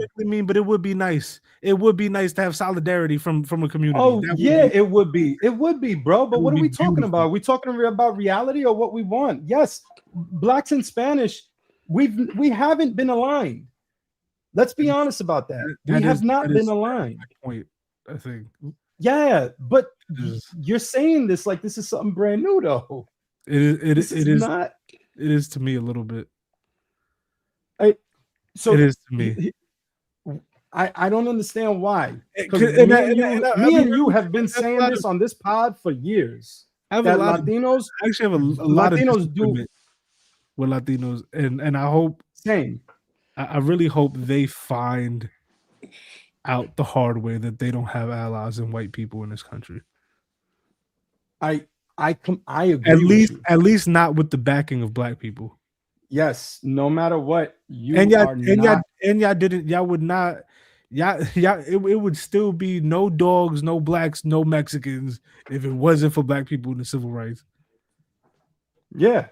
But it would be nice. It would be nice to have solidarity from a community. Oh it would be. It would be, bro. But what are we talking about? Are we talking about reality or what we want? Yes, Blacks and Spanish, we haven't been aligned. Let's be honest about that. We have not been aligned. Point, I think. Yeah, but you're saying this like this is something brand new, though. It is not. It is to me a little bit. It is to me. I don't understand why. Me and you have been saying this on this pod for years. Latinos actually have a lot of disagreement with Latinos, and I hope I really hope they find out the hard way that they don't have allies and white people in this country. I agree. At least not with the backing of black people. Yes, no matter what y'all it would still be no dogs, no blacks, no Mexicans if it wasn't for black people in the civil rights. Yeah,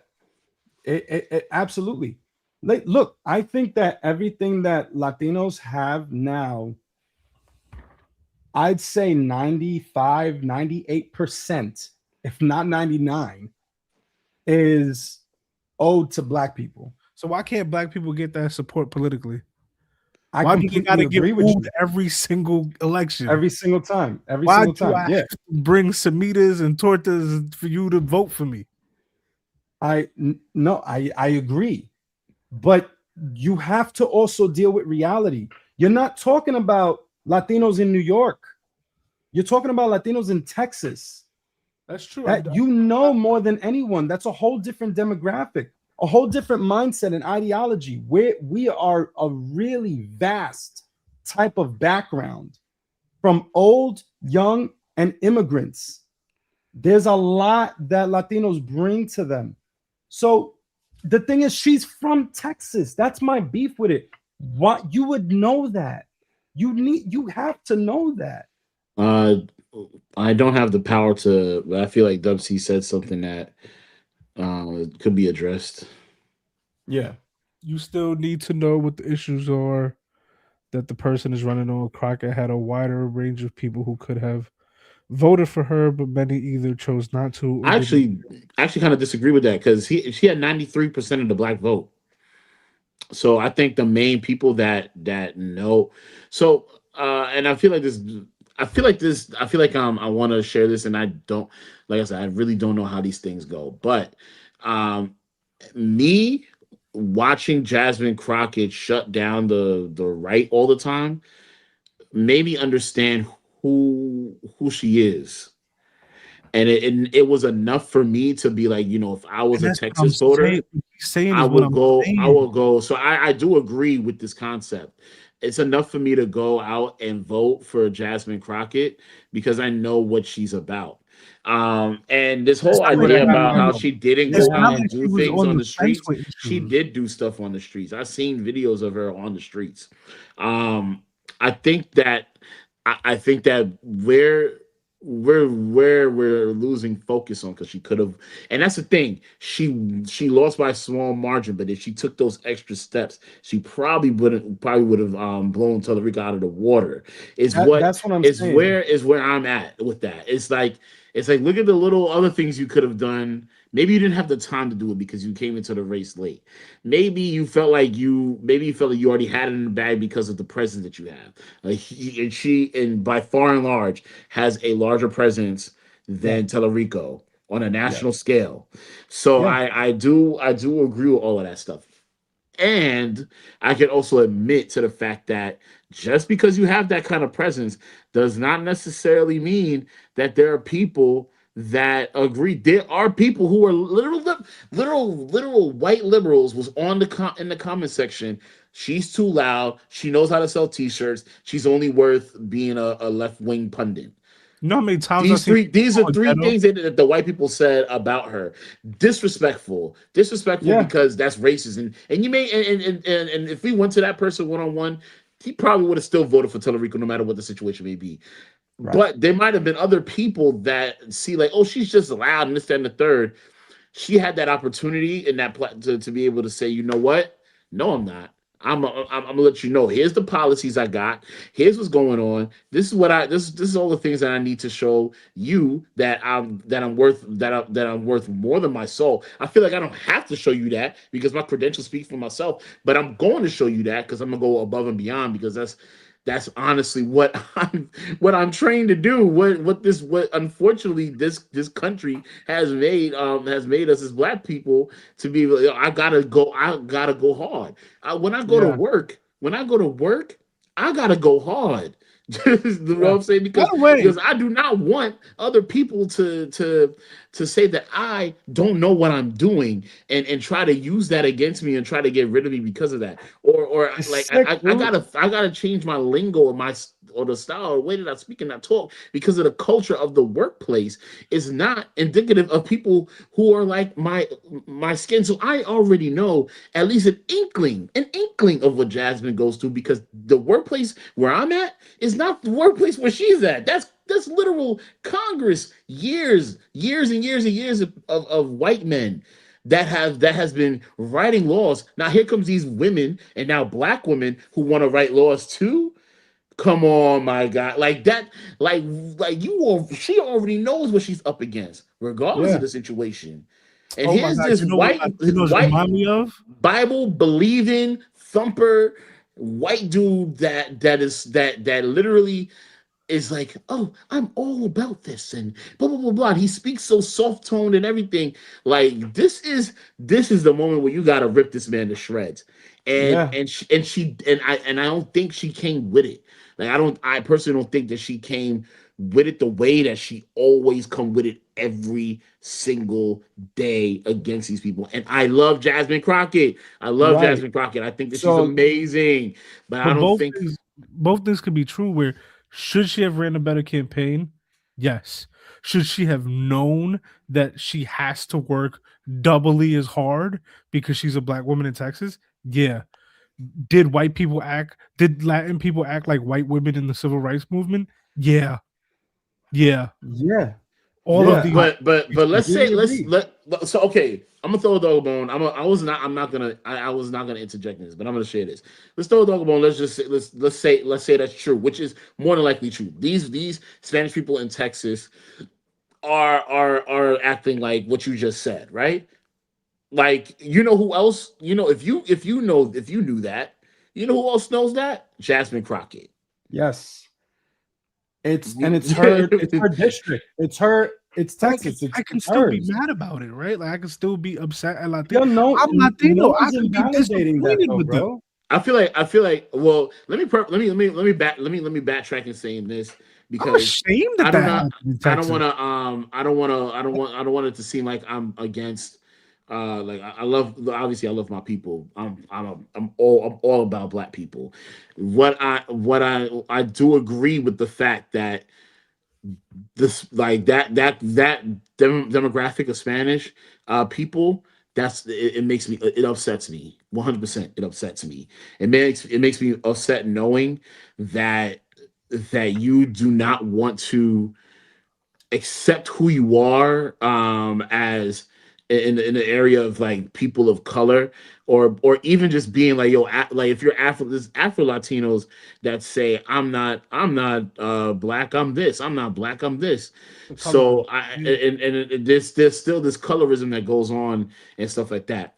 it absolutely. Look, I think that everything that Latinos have now, I'd say 95, 98%, if not 99, is owed to black people. So why can't black people get that support politically? Why do you gotta get food every single election? Every single time. Why do I have to bring semitas and tortas for you to vote for me? I agree. But you have to also deal with reality. You're not talking about Latinos in New York. You're talking about Latinos in Texas. That's true. That you know more than anyone. That's a whole different demographic, a whole different mindset and ideology. We are a really vast type of background from old, young, and immigrants. There's a lot that Latinos bring to them. So the thing is, she's from Texas. That's my beef with it. What you would know that. You have to know that. I don't have the power to, but I feel like Dub C said something that could be addressed. Yeah. You still need to know what the issues are that the person is running on. Crockett had a wider range of people who could have voted for her, but many either chose not to. Or I actually kind of disagree with that because she had 93% of the black vote. So I think the main people that know. So and I feel like I want to share this, and I don't, like I said, I really don't know how these things go. But me watching Jasmine Crockett shut down the right all the time made me understand who she is. And it was enough for me to be like, if I was a Texas voter, I will go. So I do agree with this concept. It's enough for me to go out and vote for Jasmine Crockett because I know what she's about. And this whole idea about how she didn't go out and do things on the streets, she did do stuff on the streets. I've seen videos of her on the streets. I think that where we're losing focus on, because she could have, and that's the thing, she lost by a small margin, but if she took those extra steps, she probably would have blown Talarico out of the water. That's what I'm saying. Where I'm at with that. It's like look at the little other things you could have done. Maybe you didn't have the time to do it because you came into the race late. Maybe you felt like you already had it in the bag because of the presence that you have. Like she by far and large has a larger presence than Talarico on a national scale. So I do agree with all of that stuff. And I can also admit to the fact that just because you have that kind of presence does not necessarily mean that there are people that agree. There are people who are literal white liberals was in the comment section. She's too loud. She knows how to sell T-shirts. She's only worth being a left-wing pundit. You know how many times these are three things that the white people said about her. Disrespectful because that's racist. And you may and if we went to that person one-on-one, he probably would have still voted for Talarico no matter what the situation may be. Right. But there might have been other people that see like, oh, she's just loud and this, that, and the third. She had that opportunity in that to be able to say, you know what? No, I'm not. I'm gonna let you know. Here's the policies I got. Here's what's going on. This is all the things that I need to show you that I'm worth more than my soul. I feel like I don't have to show you that because my credentials speak for myself. But I'm going to show you that because I'm gonna go above and beyond because that's honestly what I'm trained to do. What unfortunately this country has made us as black people to be. I gotta go hard. When I go to work, I gotta go hard. You know what I'm saying? Because I do not want other people to say that I don't know what I'm doing and try to use that against me and try to get rid of me because of that. Or like I gotta change my lingo or the style or the way that I speak and I talk because of the culture of the workplace is not indicative of people who are like my skin. So I already know at least an inkling of what Jasmine goes through because the workplace where I'm at is not the workplace where she's at. That's literal Congress, years and years of white men that has been writing laws. Now here comes these women and now black women who want to write laws too. Come on, my God. Like that, she already knows what she's up against, regardless of the situation. And here's this white Bible believing thumper white dude that literally is like, oh, I'm all about this and blah blah blah blah. And he speaks so soft toned and everything. Like this is the moment where you gotta rip this man to shreds. And I don't think she came with it. Like I personally don't think that she came with it the way that she always come with it every single day against these people. And I love Jasmine Crockett. I love Right. Jasmine Crockett. I think that she's So, amazing. But I But don't think both things could be true. Where should she have ran a better campaign? Yes. Should she have known that she has to work doubly as hard because she's a black woman in Texas? Yeah. Did Latin people act like white women in the civil rights movement? Yeah. Yeah. yeah. All of these. but let's say completely agree. so okay. I'm gonna throw a dog a bone. I was not gonna interject in this, but I'm gonna share this. Let's throw a dog a bone. Let's just say, let's say that's true, which is more than likely true. These Spanish people in Texas are acting like what you just said, right? Like, you know who else? You know, if you knew that, you know who else knows that? Jasmine Crockett. Yes. It's her district. It's Texas. I can it's still hers. be mad about it, right? Like I can still be upset at Yo, Latino. I'm Latino. no I one's can be invalidating that, disappointed though, with them. bro. I feel like well, let me backtrack and saying this because I'm ashamed that I don't that know. happened in I don't Texas. want it to seem like I'm against like I love my people. I'm all about black people. I do agree with the fact that this like that demographic of Spanish people, it makes me, it upsets me 100%. It upsets me. It makes me upset knowing that you do not want to accept who you are as in the area of like people of color, or even just being like, like if you're Afro Latinos that say I'm not black, I'm this, I'm not black, I'm this. So there's still this colorism that goes on and stuff like that.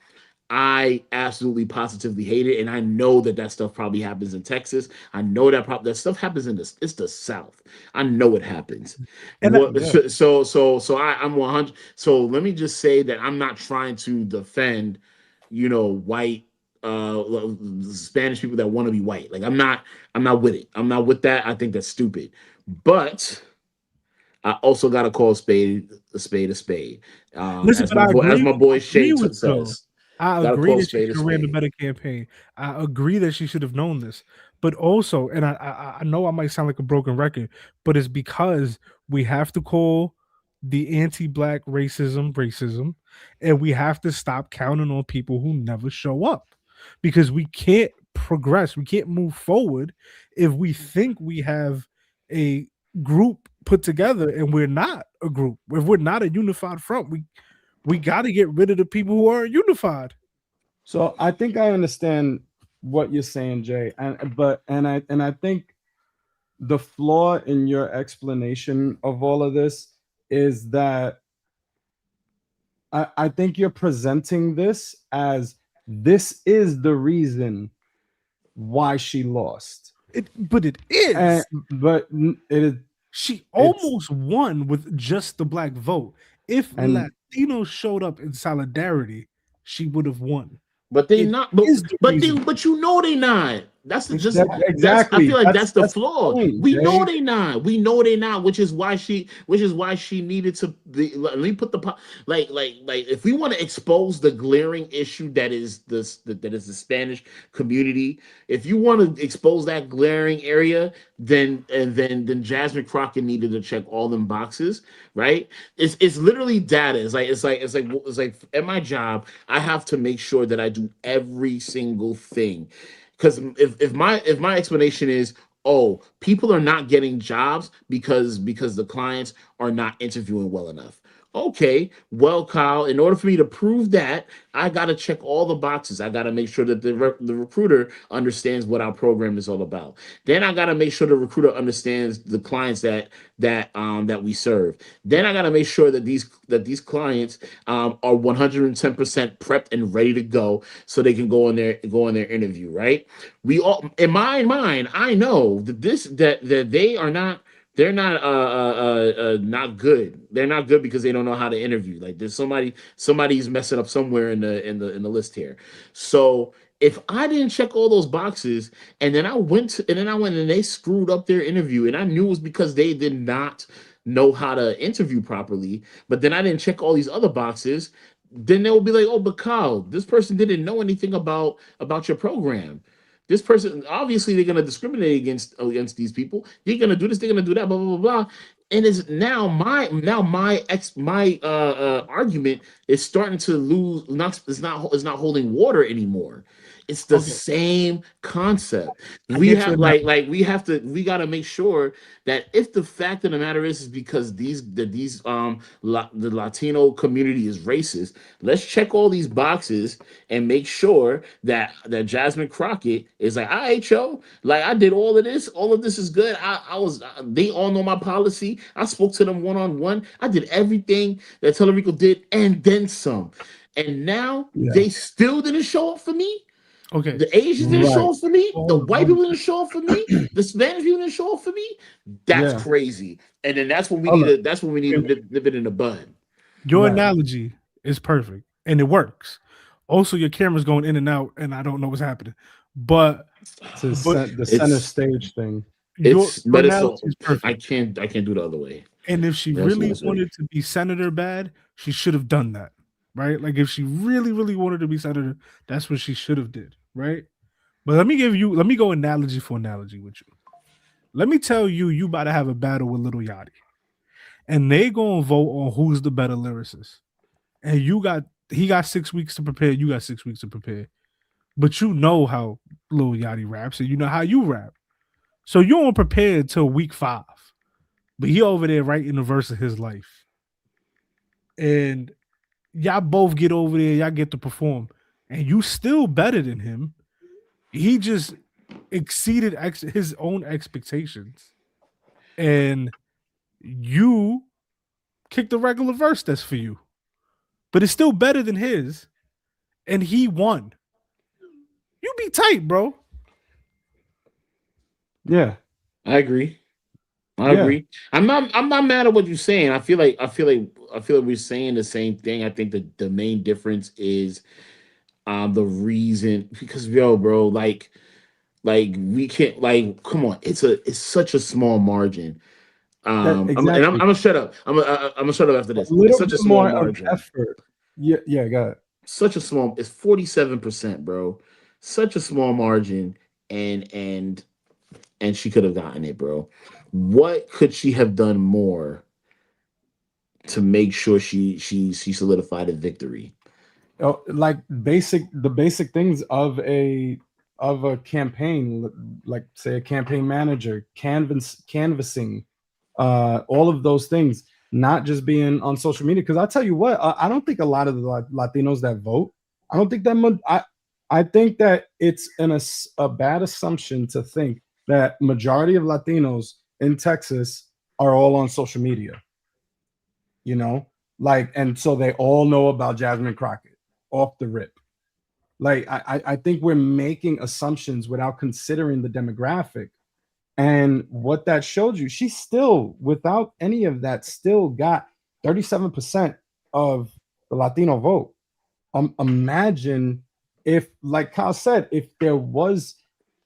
I absolutely positively hate it, and I know that stuff probably happens in Texas. I know that stuff happens it's the South. I know it happens. I'm 100. So let me just say that I'm not trying to defend, white Spanish people that want to be white. Like I'm not with it. I'm not with that. I think that's stupid. But I also gotta call a spade a spade. Listen, As my boy Shane says. I agree that she should have ran a better campaign. I agree that she should have known this. But also, and I know I might sound like a broken record, but it's because we have to call the anti-black racism, and we have to stop counting on people who never show up, because we can't progress, we can't move forward if we think we have a group put together and we're not a group. If we're not a unified front, we got to get rid of the people who aren't unified. So I think I understand what you're saying, Jay, and I think the flaw in your explanation of all of this is that I think you're presenting this as this is the reason why she lost. But it is. But it is. She almost won with just the black vote. If Latinos showed up in solidarity, she would have won. But they not. But you know they not. That's the just exactly. I feel like that's the flaw. We Jay. know they not. We know they not. Which is why she needed to. Let me put the like if we want to expose the glaring issue that is the Spanish community. If you want to expose that glaring area, then Jasmine Crockett needed to check all them boxes. Right? It's literally data. It's like at my job, I have to make sure that I do every single thing. Because if my explanation is, oh, people are not getting jobs because the clients are not interviewing well enough. Okay, well, Kyle, in order for me to prove that, I got to check all the boxes. I got to make sure that the recruiter understands what our program is all about. Then I got to make sure the recruiter understands the clients that we serve. Then I got to make sure that these clients are 110% prepped and ready to go, so they can go in their interview. Right? We all, in my mind, I know that they are not. They're not not good. They're not good because they don't know how to interview. Like there's somebody's messing up somewhere in the list here. So if I didn't check all those boxes and then I went and they screwed up their interview, and I knew it was because they did not know how to interview properly, but then I didn't check all these other boxes, then they'll be like, oh, but Kyle, this person didn't know anything about your program. This person, obviously, they're gonna discriminate against these people. They're gonna do this, they're gonna do that, blah blah blah blah. And is now my argument is starting to lose. Not is not holding water anymore. It's the same concept. We have we gotta make sure that if the fact of the matter is because the Latino community is racist, let's check all these boxes and make sure that Jasmine Crockett is like, all right, yo, like I did all of this is good. They all know my policy. I spoke to them one-on-one. I did everything that Talarico did and then some. And now they still didn't show up for me. Okay. The Asians didn't show up for me. The white people didn't show up for me. The Spanish people didn't show up for me. That's crazy. And then that's when we need to nip it in the bud. Your analogy is perfect and it works. Also, your camera's going in and out, and I don't know what's happening. But the center stage thing. I can't do the other way. And if she really wanted to be senator bad, she should have done that. Right? Like if she really, really wanted to be senator, that's what she should have did, right? But let me go analogy for analogy with you. Let me tell you, you about to have a battle with Lil Yachty. And they gonna vote on who's the better lyricist. And he got 6 weeks to prepare, you got 6 weeks to prepare. But you know how Lil Yachty raps, and you know how you rap. So you don't prepare until week 5. But he over there writing the verse of his life. And y'all both get over there, y'all get to perform, and you still better than him. He just exceeded his own expectations, and you kicked the regular verse that's for you, but it's still better than his, and he won. You be tight, bro. Yeah, I agree. I agree. I'm not mad at what you're saying. I feel like we're saying the same thing. I think the main difference is the reason, because bro, like we can't, like, come on, it's such a small margin. Exactly. I'm gonna shut up. I'm gonna shut up after this. A little It's such bit a small more margin. of effort. Yeah, got it. Such a small. It's 47%, bro. Such a small margin, and she could have gotten it, bro. What could she have done more to make sure she solidified a victory? Oh, like the basic things of a campaign, like say a campaign manager, canvassing, all of those things, not just being on social media. Because I tell you what, I don't think a lot of the Latinos that vote, I don't think that much. I think that it's a bad assumption to think that majority of Latinos in Texas are all on social media, you know, like, and so they all know about Jasmine Crockett off the rip. Like, I think we're making assumptions without considering the demographic. And what that showed you, she still, without any of that, still got 37% of the Latino vote. Imagine if, like Kyle said, if there was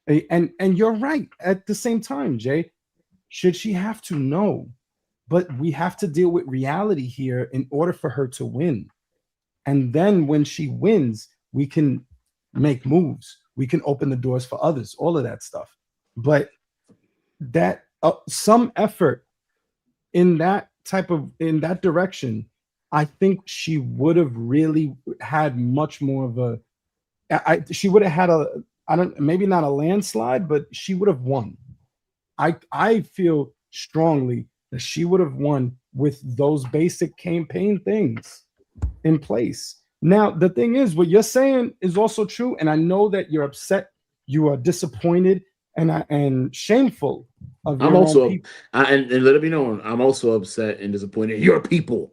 and you're right at the same time, Jay, should she have to? No, but we have to deal with reality here in order for her to win. And then when she wins, we can make moves. We can open the doors for others, all of that stuff. But that some effort in that direction, I think she would have really had much more of she would have had maybe not a landslide, but she would have won. I feel strongly that she would have won with those basic campaign things in place. Now, the thing is, what you're saying is also true, and I know that you're upset, you are disappointed, and shameful of your own people. And let it be known, I'm also upset and disappointed in your people.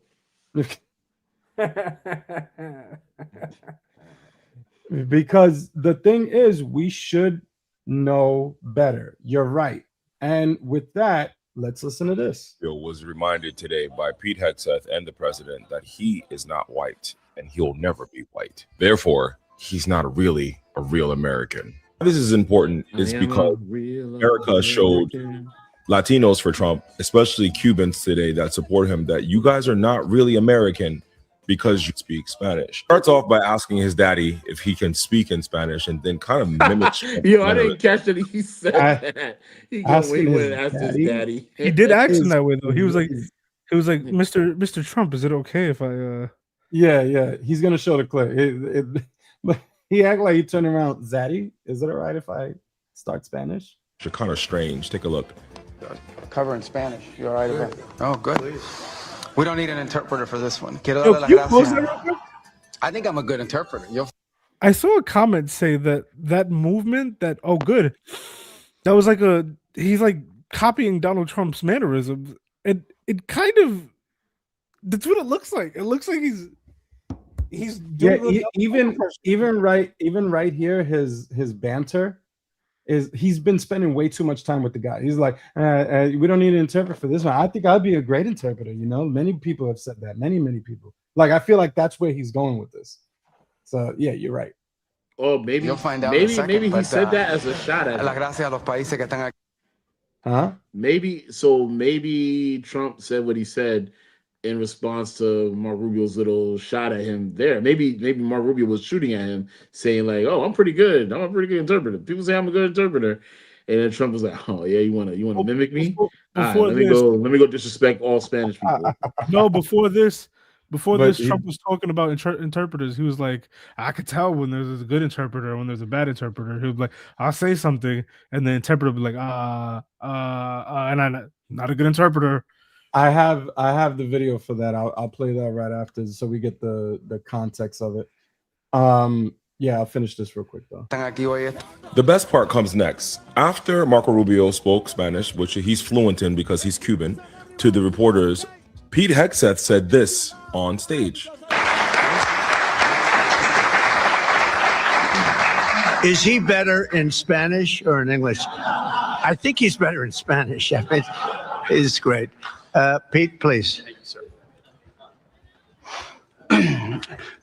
Because the thing is, we should know better. You're right. And with that, let's listen to this. Bill was reminded today by Pete Hegseth and the president that he is not white and he'll never be white. Therefore, he's not really a real American. This is important is because America showed Latinos for Trump, especially Cubans today that support him, that you guys are not really American because you speak Spanish. Starts off by asking his daddy if he can speak in Spanish and then kind of mimics. Yo, I didn't catch that he said that. He go Asking wait, his asked his daddy. He did ask him Is that way though. He was like, crazy. Mr. Trump, is it okay if I Yeah. He's gonna show the clip. But he act like he turned around. Zaddy, is it all right if I start Spanish? You're kind of strange. Take a look. Cover in Spanish. You all right about it? Oh, good. We don't need an interpreter for this one. Quiero Yo, darle las can you pause gracias. that real quick? I think I'm a good interpreter. I saw a comment say that movement that good. That was like he's like copying Donald Trump's mannerisms. And it kind of that's what it looks like. It looks like he's doing even right here, his banter is he's been spending way too much time with the guy. He's like, we don't need an interpreter for this one. I think I'd be a great interpreter. Many people have said that. Many people. Like, I feel like that's where he's going with this. So yeah, you're right. Oh, maybe You'll find out maybe in a second, maybe he but, said that as a shot at las him. gracias a los países que están aquí. Huh? Maybe Trump said what he said in response to Mark Rubio's little shot at him there. Maybe Mark Rubio was shooting at him, saying like, "Oh, I'm pretty good. I'm a pretty good interpreter. People say I'm a good interpreter." And then Trump was like, "Oh yeah, you wanna mimic me? All right, let me go disrespect all Spanish people." No, before this, But Trump was talking about interpreters. He was like, I could tell when there's a good interpreter, when there's a bad interpreter. He was like, I'll say something, and the interpreter will be like, and I'm not a good interpreter. I have the video for that. I'll play that right after, so we get the context of it. Yeah, I'll finish this real quick though. The best part comes next. After Marco Rubio spoke Spanish, which he's fluent in because he's Cuban, to the reporters, Pete Hegseth said this on stage. Is he better in Spanish or in English? I think he's better in Spanish. I mean, it's great. Pete, please. Thank you, sir.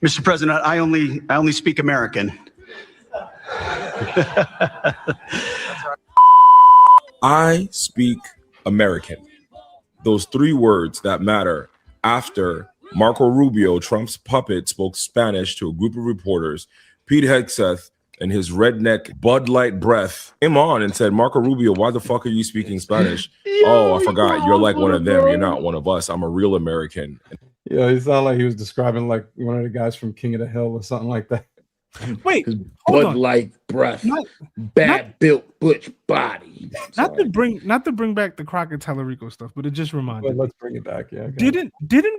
Mr. President, I only speak American. I speak American. Those three words that matter after Marco Rubio, Trump's puppet, spoke Spanish to a group of reporters. Pete Hegseth and his redneck Bud Light breath came on and said, Marco Rubio, why the fuck are you speaking Spanish? Oh, I forgot. You're like one of them. You're not one of us. I'm a real American. Yeah, he sounded like he was describing like one of the guys from King of the Hill or something like that. Wait, Bud Light breath, bad built butch body. Not to bring back the Crockett Talarico stuff, but it just reminded me. Let's bring it back. Yeah. Didn't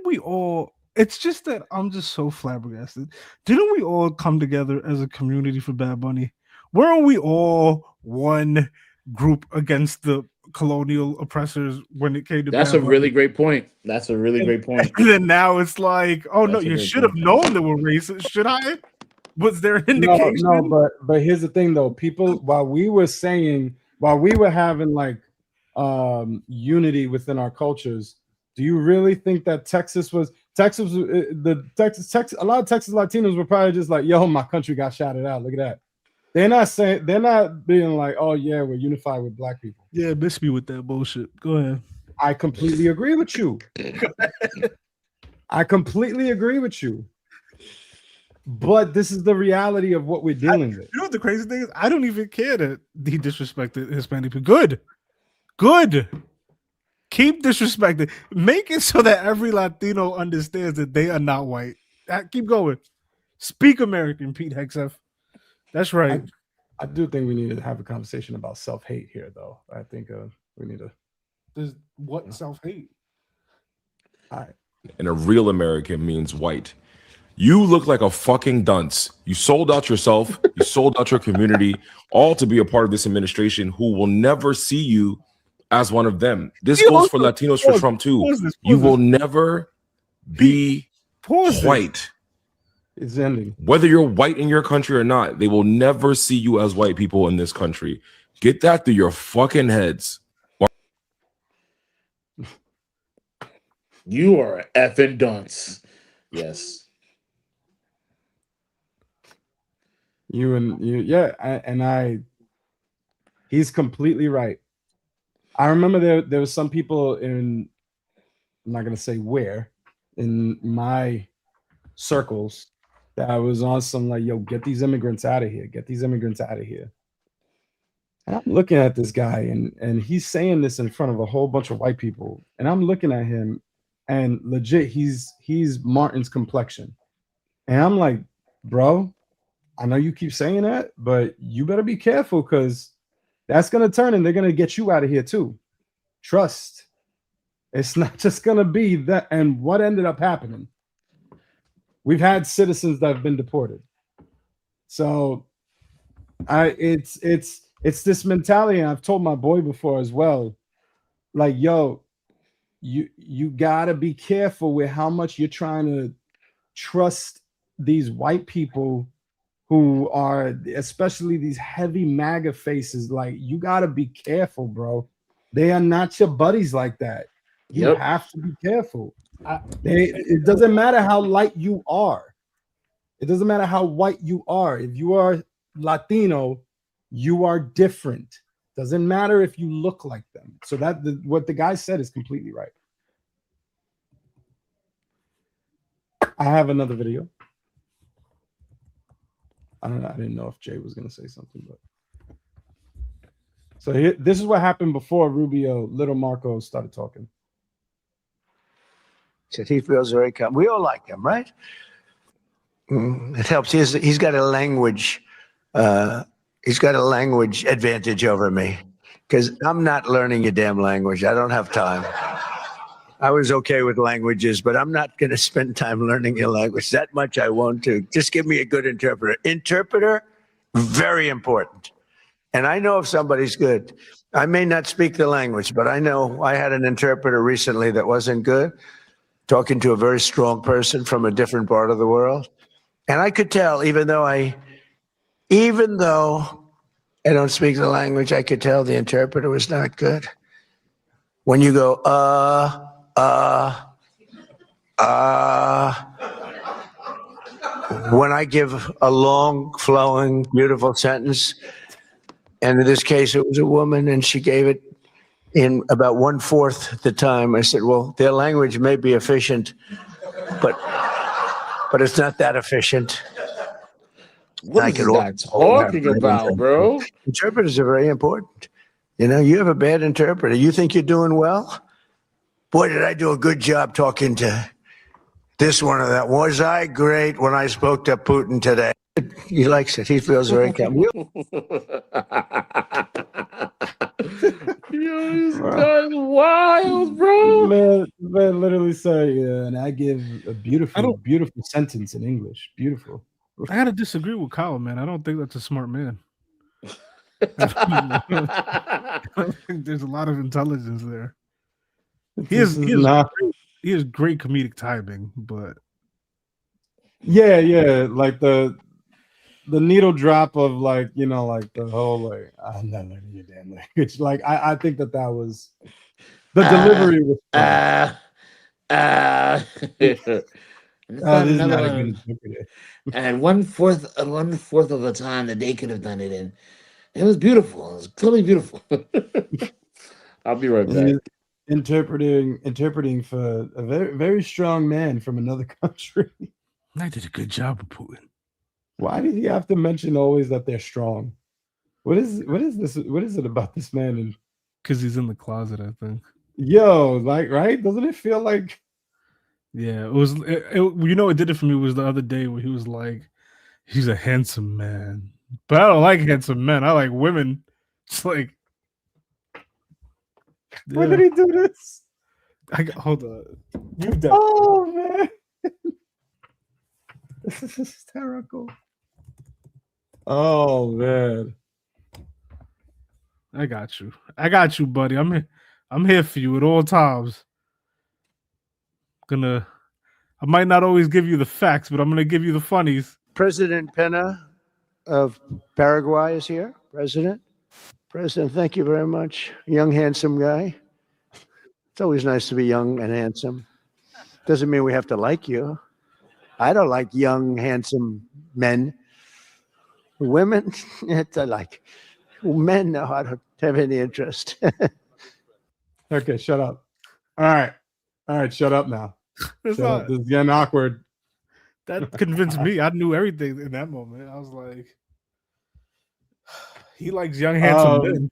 we all? It's just that I'm just so flabbergasted. Didn't we all come together as a community for Bad Bunny? Weren't we all one group against the colonial oppressors when it came to That's Bad a Bunny? really great point. That's a really great point. And then now it's like, oh no, That's a you great should have point. known they were racist. Should I? Was there an indication? No, but here's the thing though. People, while we were having like unity within our cultures, do you really think that Texas? A lot of Texas Latinos were probably just like, yo, my country got shouted out. Look at that. They're not being like, oh yeah, we're unified with black people. Yeah, miss me with that bullshit. Go ahead. I completely agree with you. I completely agree with you. But this is the reality of what we're dealing with. You know what the crazy thing is? I don't even care that he disrespected Hispanic people. Good. Keep disrespecting. Make it so that every Latino understands that they are not white. Keep going. Speak American, Pete Hegseth. That's right. I do think we need to have a conversation about self-hate here, though. I think we need to. There's what self-hate? And a real American means white. You look like a fucking dunce. You sold out yourself. You sold out your community, all to be a part of this administration who will never see you as one of them. This goes for Latinos for Trump too. You will never be white. It's ending. Whether you're white in your country or not, they will never see you as white people in this country. Get that through your fucking heads. You are an effing dunce. Yes. He's completely right. I remember there was some people in, I'm not gonna say where, in my circles that was on some like, yo, get these immigrants out of here, get these immigrants out of here. And I'm looking at this guy, and he's saying this in front of a whole bunch of white people, and I'm looking at him, and legit, he's Martin's complexion, and I'm like, bro, I know you keep saying that, but you better be careful because that's gonna turn and they're gonna get you out of here too. Trust. It's not just gonna be that. And what ended up happening? We've had citizens that have been deported. So it's this mentality, and I've told my boy before as well. Like, yo, you gotta be careful with how much you're trying to trust these white people who are, especially these heavy MAGA faces. Like, you gotta be careful, bro. They are not your buddies like that. You have to be careful. It doesn't matter how light you are. It doesn't matter how white you are. If you are Latino, you are different. Doesn't matter if you look like them. So what the guy said is completely right. I have another video. I don't know. I didn't know if Jay was going to say something, but so this is what happened before Rubio, Little Marco started talking. Said he feels very comfortable. We all like him, right? It helps. He's got a language. He's got a language advantage over me because I'm not learning a damn language. I don't have time. I was okay with languages, but I'm not going to spend time learning a language. That much I won't do. Just give me a good interpreter. Interpreter, very important. And I know if somebody's good. I may not speak the language, but I know I had an interpreter recently that wasn't good, talking to a very strong person from a different part of the world. And I could tell, even though I don't speak the language, I could tell the interpreter was not good. When you go, when I give a long, flowing, beautiful sentence, and in this case, it was a woman, and she gave it in about 1/4 the time. I said, well, their language may be efficient, but it's not that efficient. What is this guy talking about, bro? Interpreters are very important. You know, you have a bad interpreter. You think you're doing well? Boy, did I do a good job talking to this one or that. Was I great when I spoke to Putin today? He likes it. He feels very comfortable. Yo, this guy's wild, bro. Man literally say, and I give a beautiful sentence in English. Beautiful. I gotta disagree with Kyle, man. I don't think that's a smart man. I think there's a lot of intelligence there. He has great comedic timing, but yeah, like the needle drop of like, you know, like the whole like, I'm not learning your damn language. Like I think that was the delivery was this is not a good interpreter. And 1/4 of the time that they could have done it in. It was beautiful. It was totally beautiful. I'll be right back. Interpreting for a very, very strong man from another country. I did a good job of Putin. Why did he have to mention always that they're strong? What is this? What is it about this man? Because he's in the closet, I think. Yo, like, right? Doesn't it feel like? Yeah, it was. You know, it did it for me. Was the other day where he was like, "He's a handsome man," but I don't like handsome men. I like women. It's like, when did he do this? Hold on. Oh man, this is hysterical. Oh man, I got you, buddy. I'm here for you at all times. I might not always give you the facts, but I'm gonna give you the funnies. President Pena of Paraguay is here. President, thank you very much. Young, handsome guy. It's always nice to be young and handsome. Doesn't mean we have to like you. I don't like young, handsome men. Women, it's like men know how to have any interest. Okay, shut up. All right, shut up now. It's Shut up. not, This is getting awkward. that convinced me. I knew everything in that moment. I was like, he likes young, handsome men.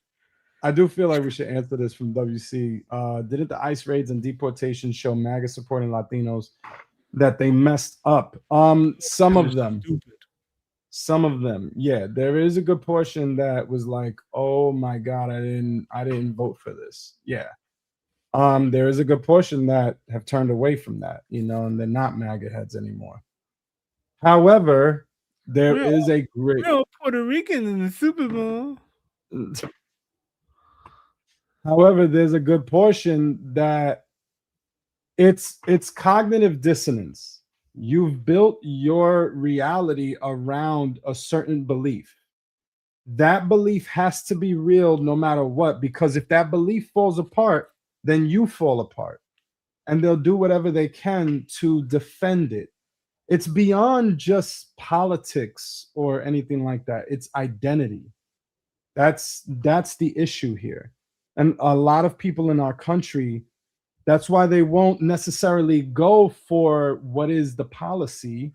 I do feel like we should answer this from WC. Didn't the ICE raids and deportations show MAGA supporting Latinos that they messed up? Some of them. Some of them, yeah. There is a good portion that was like, "Oh my God, I didn't vote for this." Yeah. There is a good portion that have turned away from that, and they're not MAGA heads anymore. However, there is a great Puerto Rican in the Super Bowl. However, there's a good portion that it's cognitive dissonance. You've built your reality around a certain belief. That belief has to be real no matter what, because if that belief falls apart, then you fall apart. And they'll do whatever they can to defend it. It's beyond just politics or anything like that. It's identity. That's the issue here. And a lot of people in our country, that's why they won't necessarily go for what is the policy.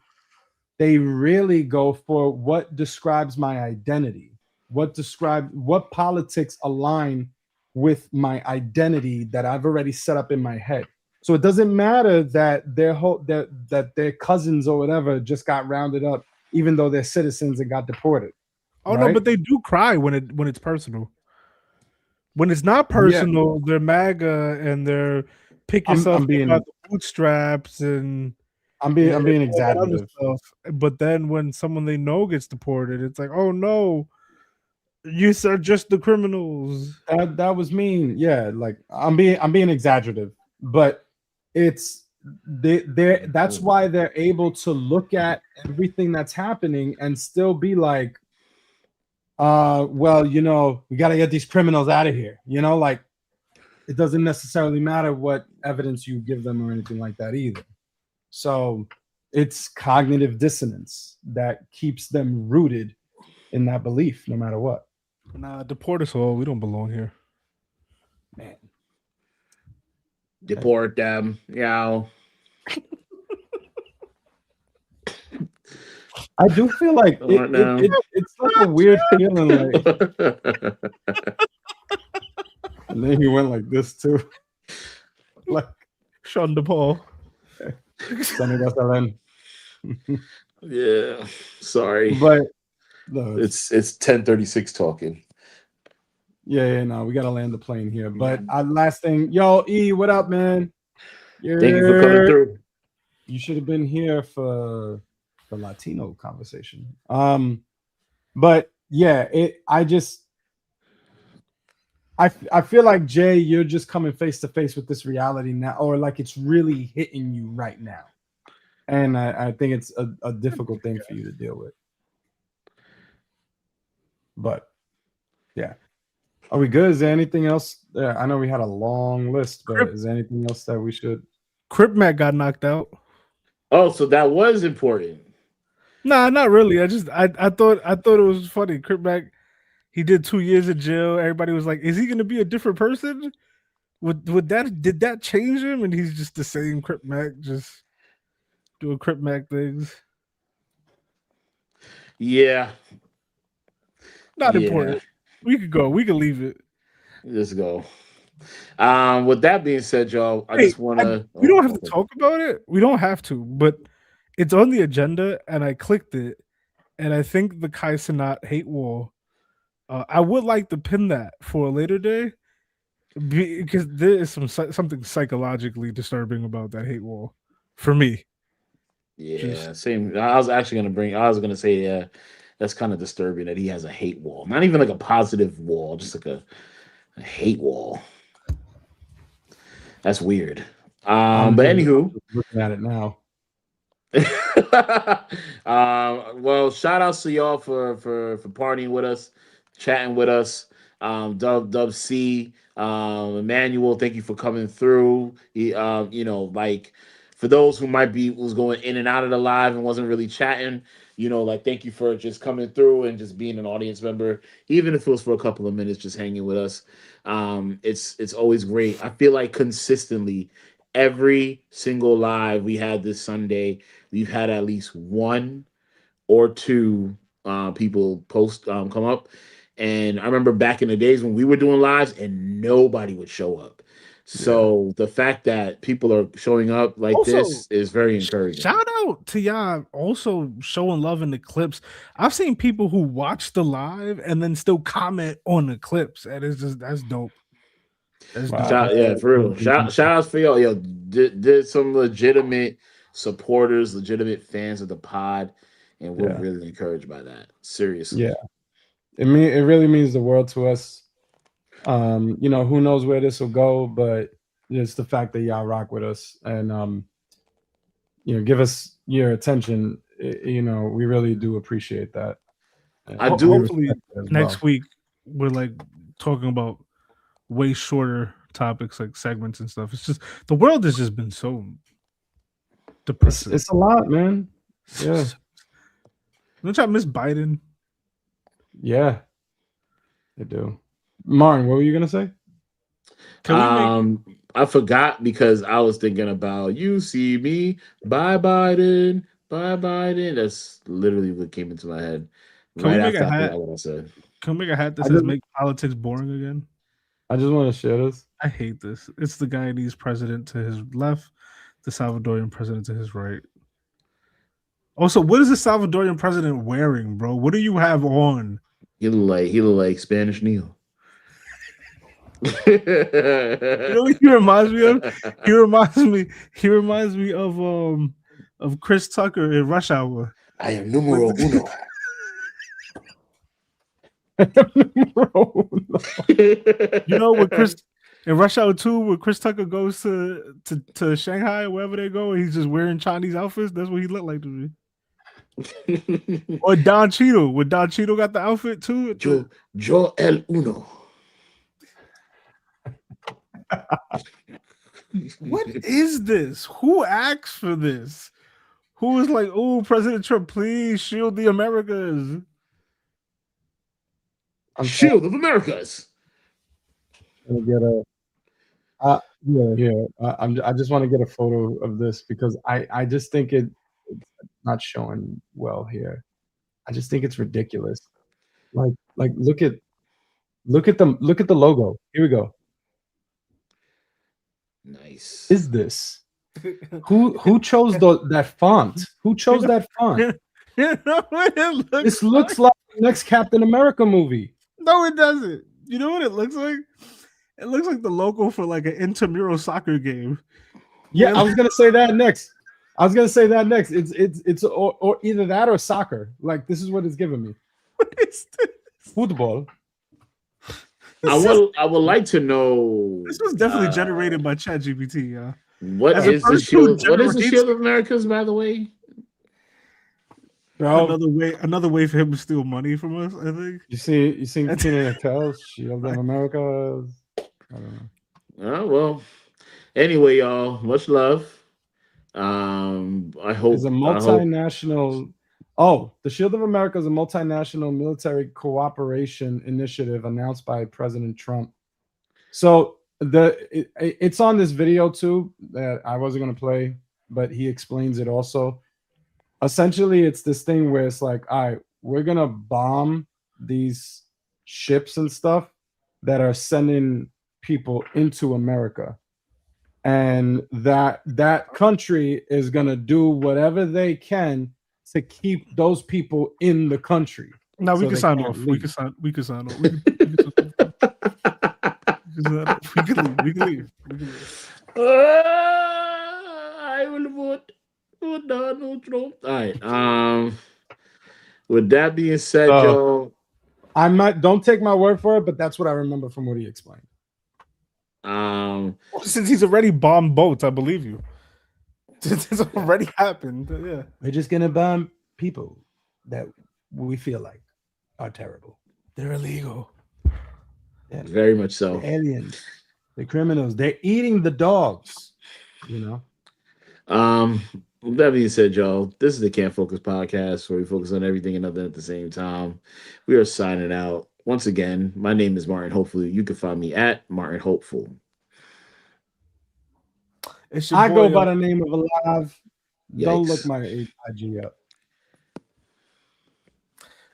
They really go for what describes my identity, what politics align with my identity that I've already set up in my head. So it doesn't matter that that their cousins or whatever just got rounded up, even though they're citizens and got deported. Oh no, but they do cry when it's personal. When it's not personal, they're MAGA and they're picking yourself up out the bootstraps and I'm being all that other exaggerative. stuff. But then when someone they know gets deported, it's like, oh no, you are just the criminals. That was mean. Yeah, like I'm being exaggerative, but it's that's why they're able to look at everything that's happening and still be like, well, we got to get these criminals out of here. Like it doesn't necessarily matter what evidence you give them or anything like that either. So it's cognitive dissonance that keeps them rooted in that belief, no matter what. Nah, deport us all. We don't belong here. Man. Deport them. I do feel like it's like a weird feeling. Like, and then he went like this too, like Sean DePaul. Sonny Barcelona. Yeah, sorry, but no, it's 10:36 talking. Yeah, no, we gotta land the plane here. But last thing, yo, E, what up, man? Thank you for coming through. You should have been here for the Latino conversation. But yeah, I feel like, Jay, you're just coming face to face with this reality now, or like it's really hitting you right now. And I think it's a difficult thing for you to deal with. But yeah. Are we good? Is there anything else? I know we had a long list, but is there anything else that we should? Crip Mac got knocked out. Oh, so that was important. Nah, not really. I thought it was funny. Crip Mac, he did 2 years in jail. Everybody was like, "Is he going to be a different person? Did that change him?" And he's just the same Crip Mac, just doing Crip Mac things. Yeah. Not important. We could go. We could leave it. Let's go. With that being said, y'all, I just want to. We don't have to talk about it. We don't have to, but it's on the agenda, and I clicked it, and I think the Kai Cenat hate wall. I would like to pin that for a later day, because there is something psychologically disturbing about that hate wall for me. Yeah, same. I was going to say, yeah, that's kind of disturbing that he has a hate wall. Not even like a positive wall, just like a hate wall. That's weird. But anywho, looking at it now. Well, shout outs to y'all for partying with us, chatting with us. Dub C, Emmanuel, thank you for coming through. Like for those who was going in and out of the live and wasn't really chatting, like thank you for just coming through and just being an audience member, even if it was for a couple of minutes, just hanging with us. It's always great. I feel like consistently every single live we had this Sunday, we've had at least one or two people post come up. And I remember back in the days when we were doing lives and nobody would show up. So the fact that people are showing up like Also, this is very encouraging. Shout out to y'all also showing love in the clips. I've seen people who watch the live and then still comment on the clips, and it's just that's dope. That's dope. Yeah, for real. Shout outs for y'all. Yo, did some legitimate supporters, legitimate fans of the pod, and we're really encouraged by that. Seriously. Yeah. It really means the world to us. Who knows where this will go, but it's the fact that y'all rock with us and give us your attention. We really do appreciate that. I do. Hopefully next week we're like talking about way shorter topics like segments and stuff. It's just the world has just been so depressing. It's a lot, man. Yeah. Don't y'all miss Biden? Yeah, I do. Martin, what were you gonna say? I forgot because I was thinking about you see me, bye Biden, bye Biden. That's literally what came into my head right after I forgot what I said. Can we make a hat that says "Make politics boring again"? I just want to share this. I hate this. It's the Guyanese president to his left, the Salvadorian president to his right. Also, what is the Salvadorian president wearing, bro? What do you have on? He look like Spanish Neil. You know what he reminds me of? He reminds me of Chris Tucker in Rush Hour. I am numero uno. You know what Chris in Rush Hour 2 where Chris Tucker goes to Shanghai, wherever they go, and he's just wearing Chinese outfits? That's what he looked like to me. Or Don Cheadle. When Don Cheadle got the outfit too. Yo el uno. What is this? Who asked for this? Who was like, oh, President Trump, please shield the Americas? Shield of Americas. I'm gonna get I just want to get a photo of this because I just think it's not showing well here. I just think it's ridiculous. Like look at the logo. Here we go. Nice. Is this who chose that font? Who chose that font? This looks like the next Captain America movie. No, it doesn't. You know what it looks like? It looks like the logo for like an intramural soccer game. Yeah, I was gonna say that next. It's or either that or soccer. Like this is what it's giving me. What is this? Football. I would like to know. This was definitely generated by ChatGPT, yeah. What is the Shield of Americas, by the way? Bro, another way for him to steal money from us, I think. You see Tina and Tell's Shield of America. I don't know. Oh well. Anyway, y'all, much love. I hope it's a multinational. The Shield of America is a multinational military cooperation initiative announced by President Trump. So it's on this video too that I wasn't going to play, but he explains it also. Essentially, it's this thing where it's like, all right, we're going to bomb these ships and stuff that are sending people into America. And that country is going to do whatever they can to keep those people in the country. No, we can sign off. We can sign off. We can leave. I will vote for Donald Trump. All right. With that being said, y'all, don't take my word for it, but that's what I remember from what he explained. Since he's already bombed boats, I believe you. It's already happened. Yeah, we're just gonna bomb people that we feel like are terrible. They're illegal. Yeah, very much so. The aliens, the criminals. They're eating the dogs. You know. With that being said, y'all, this is the Can't Focus podcast where we focus on everything and nothing at the same time. We are signing out. Once again, my name is Martin. Hopefully, you can find me at Martin Hopeful. It's your I boy, go by the name of Alive. Don't look Yikes. my IG up.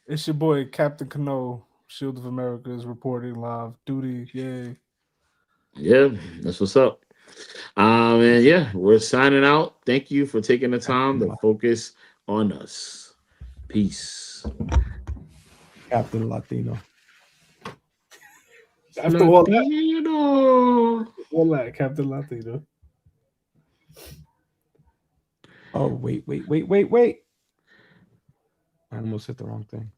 It's your boy, Captain Cano. Shield of America is reporting live. Duty, yay. Yeah, that's what's up. And yeah, we're signing out. Thank you for taking the time to focus on us. Peace. Captain Latino. After all that, Captain Latino. Oh, wait. I almost hit the wrong thing.